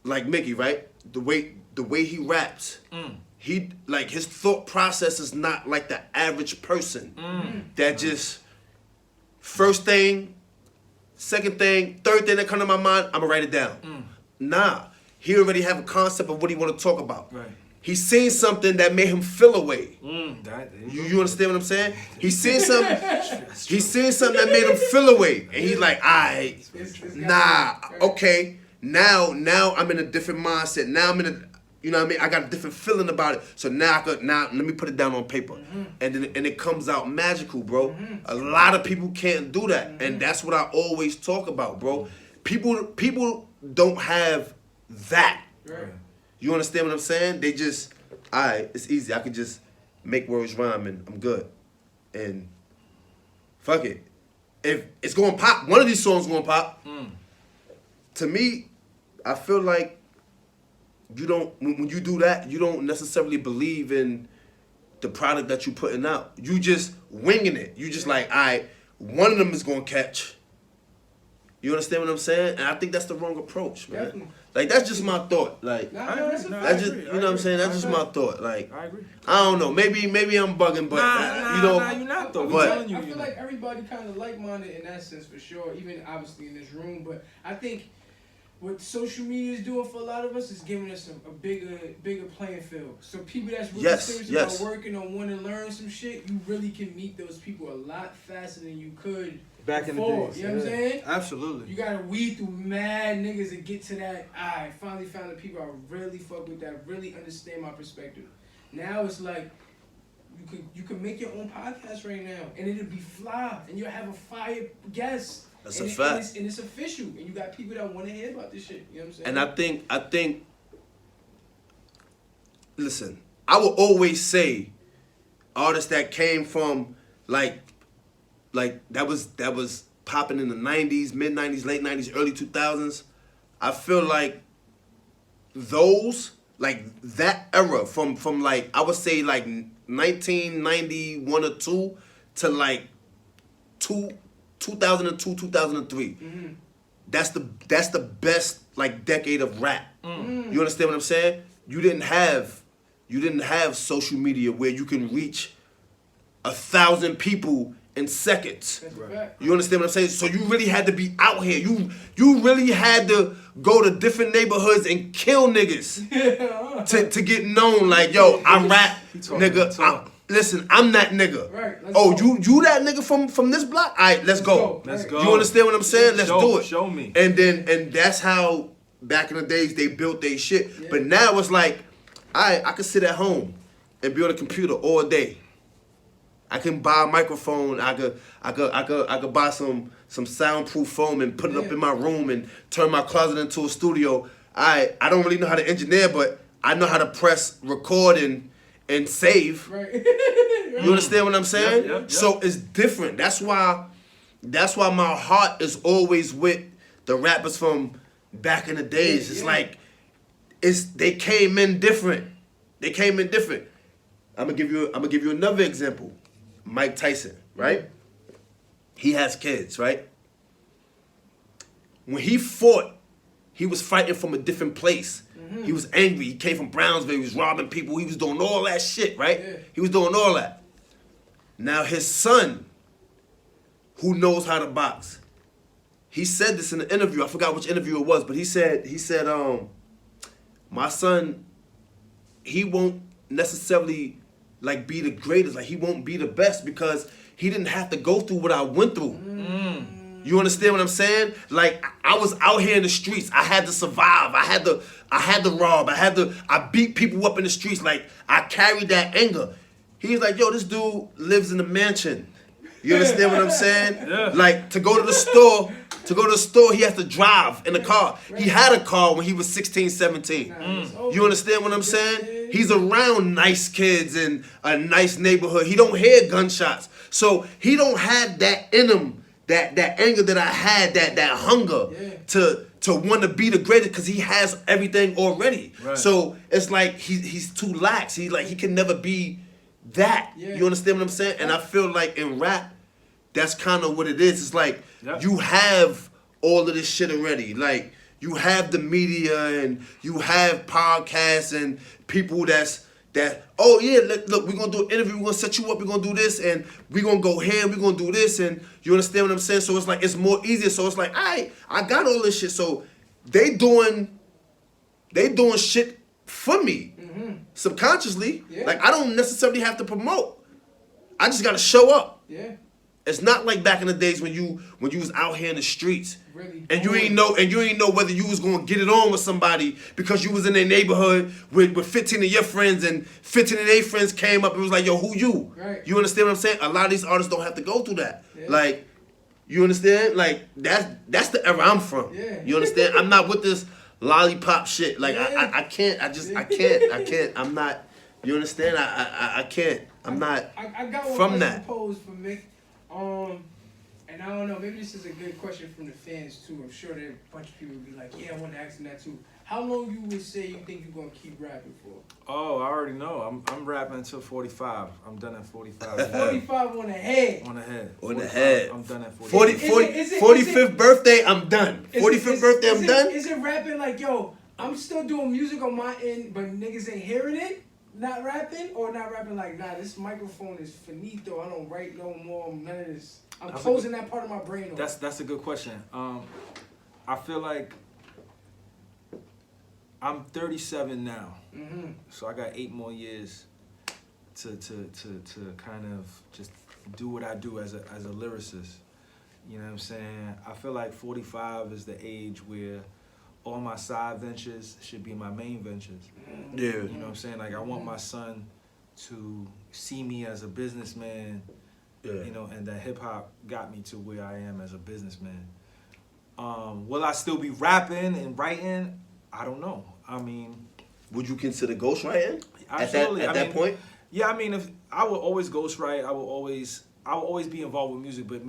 Mickey, right? The way he raps. He, like, his thought process is not like the average person that just first thing, second thing, third thing that come to my mind, I'm gonna write it down. Nah, he already have a concept of what he want to talk about. Right. He seen something that made him feel a way. There You understand what I'm saying? He seen something. He seen something that made him feel a way, and he's like, alright, nah, okay. Now I'm in a different mindset. Now I'm in a, you know what I mean? I got a different feeling about it. So now let me put it down on paper, and it comes out magical, bro. A lot of people can't do that, and that's what I always talk about, bro. People don't have that. Right. You understand what I'm saying? They just, alright, it's easy. I could just make words rhyme and I'm good. And fuck it. If it's gonna pop, one of these songs gonna pop. To me, I feel like you don't, when you do that, you don't necessarily believe in the product that you putting out. You just winging it. You just like, alright, one of them is gonna catch. You understand what I'm saying? And I think that's the wrong approach, man. Definitely. Like, that's just my thought. Like, That's a No, fact. that's just, you know what I'm saying? That's just my thought. Like, I agree. I don't know. Maybe I'm bugging, but you know, Nah, you're not though. But- I'm telling you. I you're feel not. like everybody kind of like-minded in that sense for sure, even obviously in this room. But I think what social media is doing for a lot of us is giving us a bigger playing field. So people that's really Yes, serious yes. about working or want to learn some shit, you really can meet those people a lot faster than you could Back in the before. days, You know what I'm saying? Absolutely. You gotta weed through mad niggas to get to that. I finally found the people I really fuck with that really understand my perspective. Now it's like you could make your own podcast right now, and it'll be fly, and you'll have a fire guest. That's and a fact. And it's official, and you got people that want to hear about this shit. You know what I'm saying? and I think, listen, I will always say artists that came from like like that was popping in the 90s, mid 90s, late 90s, early 2000s. I feel like those, like that era from like I would say like 1991 or 2 to like 2002, 2003. That's the best like decade of rap. You understand what I'm saying? You didn't have social media where you can reach 1,000 people in seconds. Right. You understand what I'm saying? So you really had to be out here. You really had to go to different neighborhoods and kill niggas to get known. Like, yo, I rap, nigga. Listen, I'm that nigga. Right, Oh, go. you that nigga from this block? All right, let's go. Let's go. You understand what I'm saying? Let's do it. Show me. And that's how back in the days they built their shit. Yeah. But now it's like, I could sit at home and be on a computer all day. I can buy a microphone. I could buy some soundproof foam and put it up in my room and turn my closet into a studio. I don't really know how to engineer, but I know how to press record and save. Right. You understand what I'm saying? Yep. So it's different. That's why my heart is always with the rappers from back in the days. It's like they came in different. I'm gonna give you another example. Mike Tyson, right? He has kids, right? When he fought, he was fighting from a different place. He was angry. He came from Brownsville. He was robbing people. He was doing all that shit, right? Yeah. He was doing all that. Now his son, who knows how to box, he said this in an interview. I forgot which interview it was, but he said, my son, he won't necessarily like be the greatest. Like he won't be the best because he didn't have to go through what I went through. You understand what I'm saying? Like I was out here in the streets. I had to survive. I had to rob. I beat people up in the streets. Like I carried that anger. He's like, yo, this dude lives in a mansion. You understand what I'm saying? Yeah. Like to go to the store, he has to drive in a car. He had a car when he was 16, 17. You understand what I'm saying? He's around nice kids in a nice neighborhood. He don't hear gunshots. So he don't have that in him, that anger that I had, that hunger to want to be the greatest because he has everything already. Right. So it's like he's too lax. He can never be that. Yeah. You understand what I'm saying? And I feel like in rap, that's kind of what it is. It's like you have all of this shit already. Like you have the media and you have podcasts and people that oh yeah, look, we're gonna do an interview, we're gonna set you up, we're gonna do this, and we're gonna go here, and we're gonna do this, and you understand what I'm saying? So it's like it's more easier. So it's like, I got all this shit. So they doing shit for me subconsciously. Yeah. Like I don't necessarily have to promote. I just gotta show up. Yeah. It's not like back in the days when you was out here in the streets Really and you ain't know whether you was gonna get it on with somebody because you was in their neighborhood with 15 of your friends and 15 of their friends came up and was like, yo, who you? Right. You understand what I'm saying? A lot of these artists don't have to go through that. Yeah. Like, you understand? Like that's the era I'm from. Yeah. You understand? I'm not with this lollipop shit. Like Yeah. I can't. I can't. I'm not. You understand? I can't. I'm not I got one from question that. posed for Mick. And I don't know, maybe this is a good question from the fans too. I'm sure that a bunch of people would be like, yeah, I want to ask them that too. How long you would say you think you're gonna keep rapping for? Oh, I already know. I'm rapping until 45. I'm done at 45. 45 on the head. On the head. On the 45, head. I'm done at 45. 45th birthday, I'm done. 45th birthday, I'm done. Is it rapping like, yo, I'm still doing music on my end, but niggas ain't hearing it? Not rapping? Or not rapping like, nah, this microphone is finito. I don't write no more. None of this. I'm closing that part of my brain off. That's a good question. I feel like I'm 37 now, so I got 8 more years to kind of just do what I do as a lyricist. You know what I'm saying? I feel like 45 is the age where all my side ventures should be my main ventures. Yeah. You know what I'm saying? Like I want my son to see me as a businessman. Yeah. You know, and that hip hop got me to where I am as a businessman. Will I still be rapping and writing? I don't know. I mean, Would you consider ghostwriting absolutely. at that point? Yeah, I mean, if I will always ghostwrite, I will always I will always be involved with music, but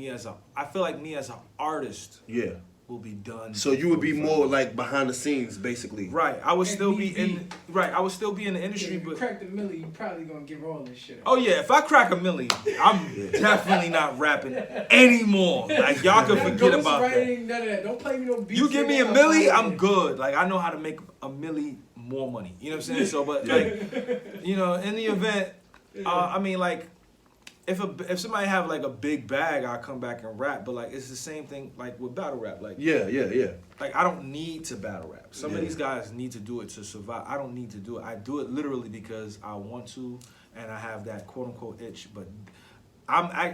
I feel like me as an artist Yeah. will be done. So you would be more like behind the scenes, basically. Right. I would And still be BB. I would still be in the industry, If you but crack the milli, you probably gonna give all this shit up. oh yeah, if I crack a milli, I'm definitely not rapping anymore. Like y'all can forget about that. Ghostwriting, none of that. Don't play me no beats. You give me a nigga, milli, out I'm here. good. Like I know how to make a milli more money. You know what I'm saying? So, but like, you know, in the event, I mean, like, if somebody have like a big bag, I'll come back and rap. But like, it's the same thing like with battle rap. Like, Yeah. like I don't need to battle rap. Some of Yeah. these guys need to do it to survive. I don't need to do it. I do it literally because I want to, and I have that quote unquote itch. But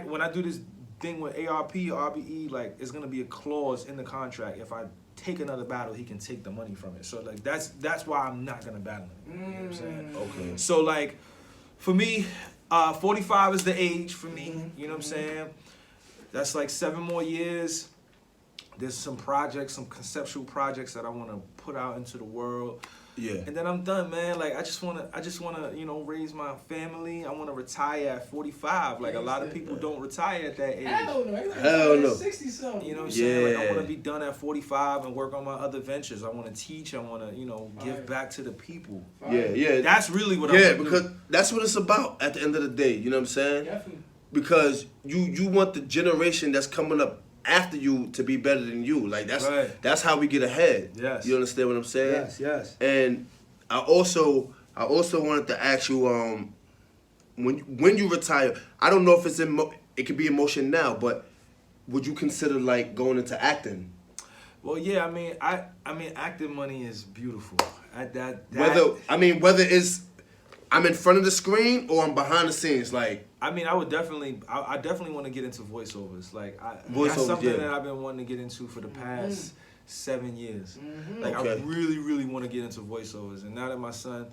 when I do this thing with ARP, RBE, like it's gonna be a clause in the contract. If I take another battle, he can take the money from it. So like that's why I'm not gonna battle him. You know what I'm saying? Okay. So like, for me, 45 is the age for me. You know what I'm saying? That's like 7 more years. There's some projects, some conceptual projects that I want to put out into the world. Yeah. And then I'm done, man. Like I just wanna, you know, raise my family. I wanna retire at 45. Like a lot of people don't retire at that age. Hell no. Hell no. 60 something. You know what I'm saying? Like I Yeah. wanna be done at 45 and work on my other ventures. I wanna teach. I wanna, you know, give Fire. back to the people. Yeah. That's really what I Yeah, want to because do. that's what it's about at the end of the day. You know what I'm saying? Definitely. Because you want the generation that's coming up after you to be better than you. Like that's how we get ahead. Yes. You understand what I'm saying? Yes. And I also wanted to ask you, when you retire, I don't know if it's it could be emotion now, but would you consider like going into acting? Well, yeah. I mean, acting money is beautiful. Whether it's I'm in front of the screen or I'm behind the scenes, like. I mean, I definitely want to get into voiceovers. Like, that's Voiceovers, something yeah. that I've been wanting to get into for the past 7 years. Like, Okay. I really, really want to get into voiceovers. And now that my son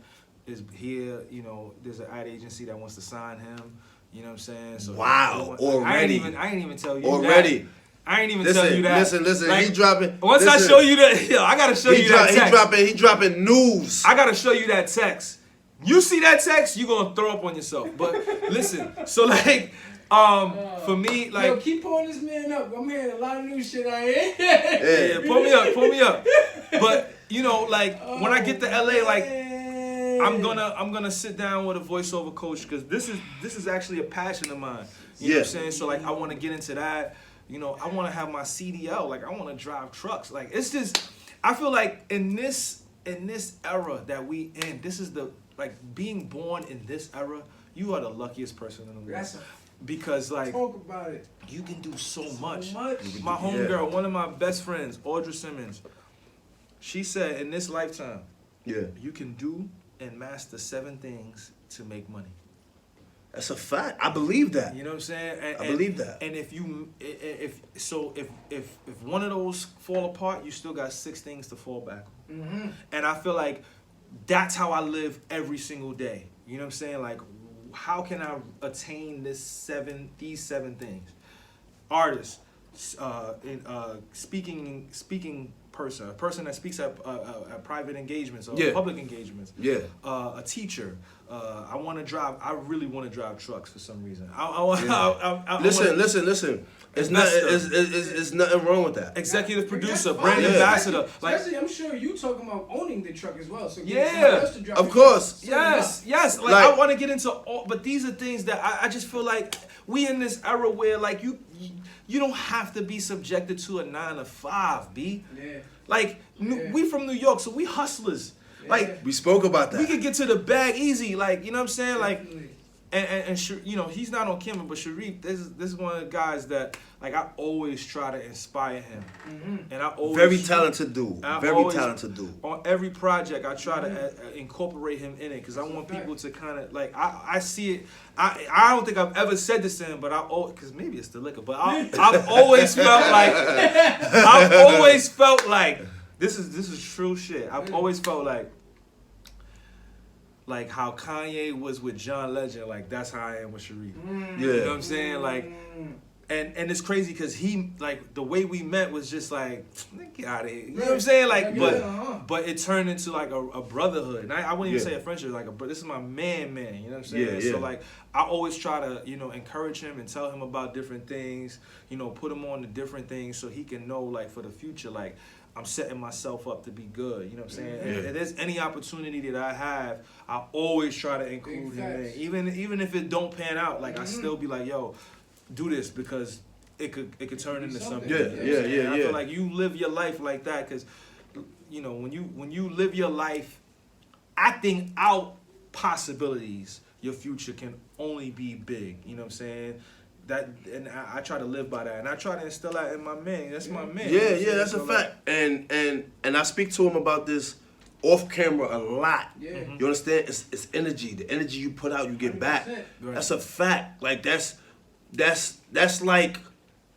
is here, you know, there's an ad agency that wants to sign him. You know what I'm saying? So Wow, already. I ain't even tell you Already. that. I ain't even tell you that. Listen. Like, He dropping. Once I show you that, yo, I gotta show you that text. He dropping news. I gotta show you that text. You see that text, you gonna throw up on yourself. But listen, so like, for me, like, Yo, keep pulling this man up. I'm hearing a lot of new shit out here. yeah, pull me up. But you know, like, when I get to LA, like, I'm gonna sit down with a voiceover coach because this is actually a passion of mine. You know what I'm saying? So like, I want to get into that. You know, I want to have my CDL. Like, I want to drive trucks. Like, it's just, I feel like in this era that we in, this is the, like, being born in this era, you are the luckiest person in the world. Because like, Talk about it. you can do so much. much. My homegirl, one of my best friends, Audra Simmons, she said in this lifetime, Yeah. you can do and master 7 things to make money. That's a fact. I believe that. You know what I'm saying? I believe that. And if one of those fall apart, you still got 6 things to fall back on. And I feel like that's how I live every single day. You know what I'm saying? Like, how can I attain these 7 things? Artist, speaking person, a person that speaks at private engagements or public engagements. Yeah. A teacher. I want to drive. I really want to drive trucks for some reason. Listen. It's nothing wrong with that. Executive producer, That's brand fine. ambassador. Like, Especially, I'm sure you talking about owning the truck as well. So Yeah. somebody else to drive Of the course. truck. yes. Like, I want to get into all, but these are things that I just feel like we in this era where like you don't have to be subjected to a 9 to 5, B. Yeah. Like, we from New York, so we hustlers. Like, We spoke about that. we could get to the bag easy. Like, you know what I'm saying? Like, Definitely. and you know, he's not on camera, but Sharif, this is one of the guys that, like, I always try to inspire him. And I always Very talented dude. I Very always- talented dude. On every project, I try to incorporate him in it because I want people to kind of, like, I see it. I don't think I've ever said this to him, but because maybe it's the liquor, but I've always felt like this is true shit. I've always felt like how Kanye was with John Legend, like that's how I am with Sharif. You know what I'm saying? Like, And it's crazy because he, like, the way we met was just like, get out of here. You know what I'm saying? Like, but it turned into like a brotherhood. And I wouldn't even say a friendship, like this is my man. You know what I'm saying? Yeah. So like, I always try to, you know, encourage him and tell him about different things, you know, put him on to different things so he can know, like, for the future, like, I'm setting myself up to be good. You know what I'm saying? Yeah. If there's any opportunity that I have, I always try to include him in. Even if it don't pan out, like, I still be like, yo, do this because it could turn into something. Yeah. I feel like you live your life like that because, you know, when you live your life acting out possibilities, your future can only be big. You know what I'm saying? And I try to live by that, and I try to instill that in my man. That's my man. Yeah, that's a fact. And I speak to him about this off camera a lot. Yeah. You understand? It's energy. The energy you put out, you get back. Right. That's a fact. Like that's like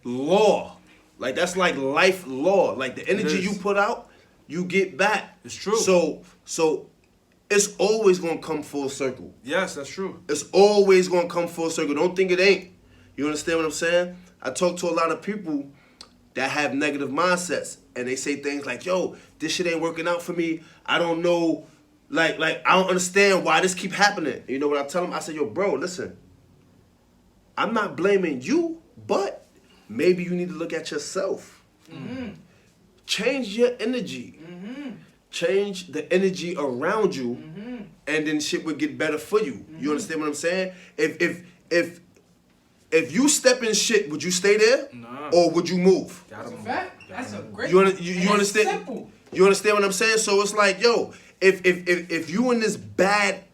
law. Like that's like life law. Like the energy you put out, you get back. It's true. So it's always gonna come full circle. Yes, that's true. It's always gonna come full circle. Don't think it ain't. You understand what I'm saying? I talk to a lot of people that have negative mindsets, and they say things like, yo, this shit ain't working out for me. I don't know, like I don't understand why this keep happening. You know what I tell them? I say, yo, bro, listen, I'm not blaming you, but maybe you need to look at yourself. Mm-hmm. Change your energy. Mm-hmm. Change the energy around you, Mm-hmm. and then shit would get better for you. You understand what I'm saying? If you step in shit, would you stay there? Nah. Or would you move? That's a fact. That's a great. You and understand? it's simple. You understand what I'm saying? So it's like, yo, if you in this bad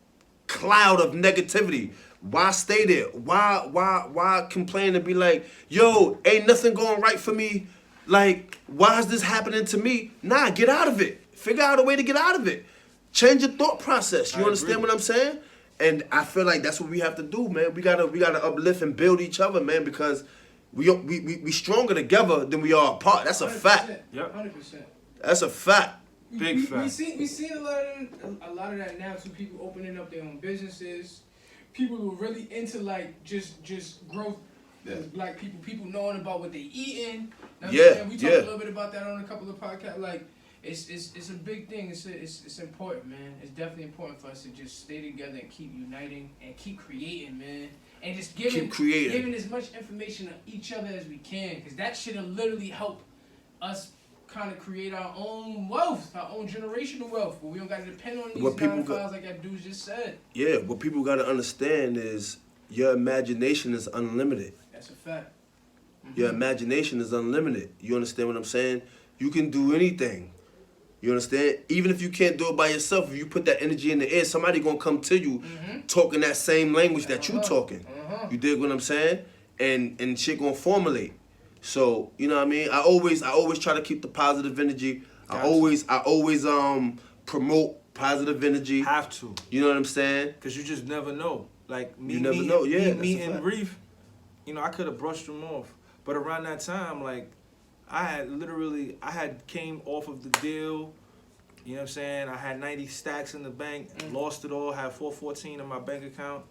cloud of negativity, why stay there? Why complain and be like, yo, ain't nothing going right for me? Like, why is this happening to me? Nah, get out of it. Figure out a way to get out of it. Change your thought process. You understand what I'm saying? And I feel like that's what we have to do, man. We gotta uplift and build each other, man, because we stronger together than we are apart. That's a 100%. fact. Yep. 100%. That's a fact. Big fact. We seen a lot of that now too. People opening up their own businesses. People who are really into like just growth. As black people knowing about what they eating. Now, we talked a little bit about that on a couple of podcasts. Like it's a big thing. It's important, man. It's definitely important for us to just stay together and keep uniting and keep creating, man. And just giving as much information to each other as we can, because that shit'll literally help us kind of create our own wealth, our own generational wealth, but we don't got to depend on these 9-to-5s like that dude just said. Yeah, what people got to understand is your imagination is unlimited. That's a fact. Mm-hmm. Your imagination is unlimited. You understand what I'm saying? You can do anything. You understand? Even if you can't do it by yourself, if you put that energy in the air, somebody gonna come to you talking that same language that you talking. You dig what I'm saying? And shit gonna formulate. So, you know what I mean? I always try to keep the positive energy. I always promote positive energy. Have to. You know what I'm saying? Because you just never know. Like me, you never know. Yeah, me and Reef, you know, I could have brushed him off. But around that time, like, I had came off of the deal. You know what I'm saying? I had 90 stacks in the bank, lost it all, had 414 in my bank account.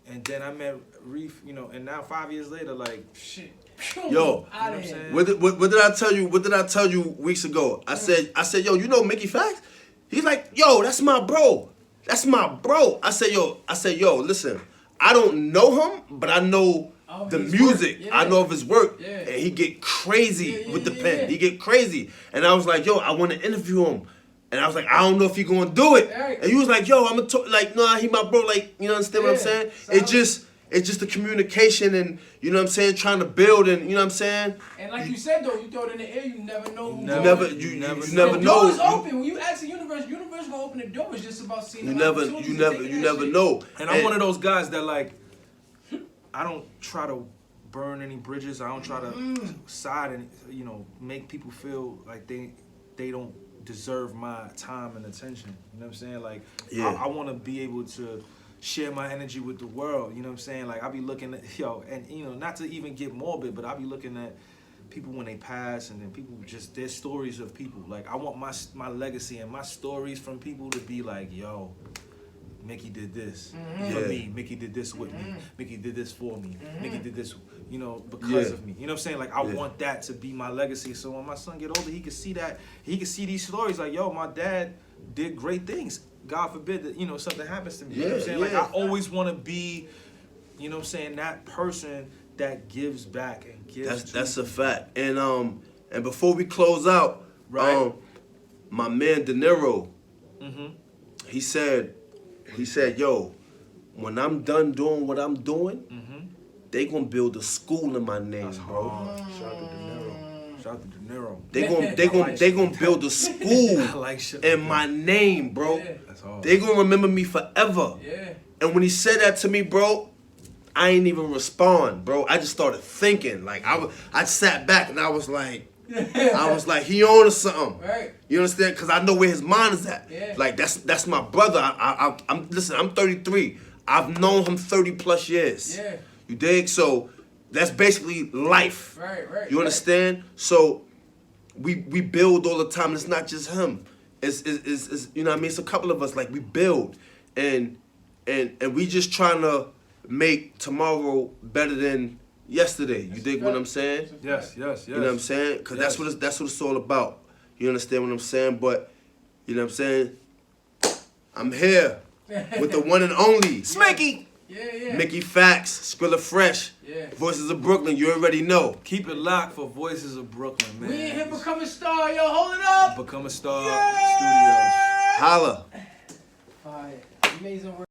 And then I met Reef, you know, and now 5 years later, like, shit. Yo, you know what I'm saying? what did I tell you? What did I tell you weeks ago? I said, yo, you know Mickey Factz? He's like, yo, that's my bro. That's my bro. I said, yo, listen, I don't know him, but I know the music. Yeah. I know of his work. Yeah. And he get crazy with the pen. He get crazy. And I was like, yo, I want to interview him. And I was like, I don't know if he gonna do it. Right. And he was like, yo, I'm gonna talk, like, nah, he my bro. Like, you know, understand what I'm saying? Solid. It's just the communication and, you know what I'm saying, trying to build and, you know what I'm saying? And like you said, though, you throw it in the air, you never know. You never The know. door is open. When you ask the universe gonna open the door. It's just about seeing. You never know. And I'm one of those guys that, like, I don't try to burn any bridges. I don't try to side and, you know, make people feel like they don't deserve my time and attention. You know what I'm saying? Like, I want to be able to share my energy with the world. You know what I'm saying? Like, I be looking at, and, you know, not to even get morbid, but I be looking at people when they pass, and then people just, their stories of people. Like, I want my legacy and my stories from people to be like, yo, Mickey did this Mhm. for Yeah. me. Mickey did this with me. Mickey did this for me. Mickey did this, because Yeah. of me. You know what I'm saying? Like, I Yeah. want that to be my legacy. So when my son get older, he can see that. He can see these stories like, yo, my dad did great things. God forbid that, something happens to me. You know what I'm saying? Like, Yeah. I always want to be, that person that gives back and gives. That's a fact. And before we close out, Right. my man De Niro, Mm-hmm. he said, yo, when I'm done doing what I'm doing, Mm-hmm. they gonna build a school in my name, That's bro. hard. Shout out to De Niro. Shout out to De Niro. They gonna build a school I like shit. in my name, bro. Yeah. That's hard. They gonna remember me forever. Yeah. And when he said that to me, bro, I ain't even respond, bro. I just started thinking. Like I sat back and I was like, he on to something. Right. You understand? Cause I know where his mind is at. Yeah. Like that's my brother. I'm listen. I'm 33. I've known him 30 plus years. Yeah. You dig? So that's basically life. Right. You understand? So we build all the time. It's not just him. It's you know what I mean? It's a couple of us. Like we build, and we just trying to make tomorrow better than yesterday. You dig what I'm saying? Yes. You know what I'm saying? Because that's what it's all about. You understand what I'm saying? But you know what I'm saying? I'm here with the one and only Smicky. Yeah. Mickey Factz, Skrilla Fresh, Yeah. Voices of Brooklyn. You already know. Keep it locked for Voices of Brooklyn, man. We in here become a star, yo. Hold it up. Become a Star Yeah. Studios. Holla. Fire. Amazing work.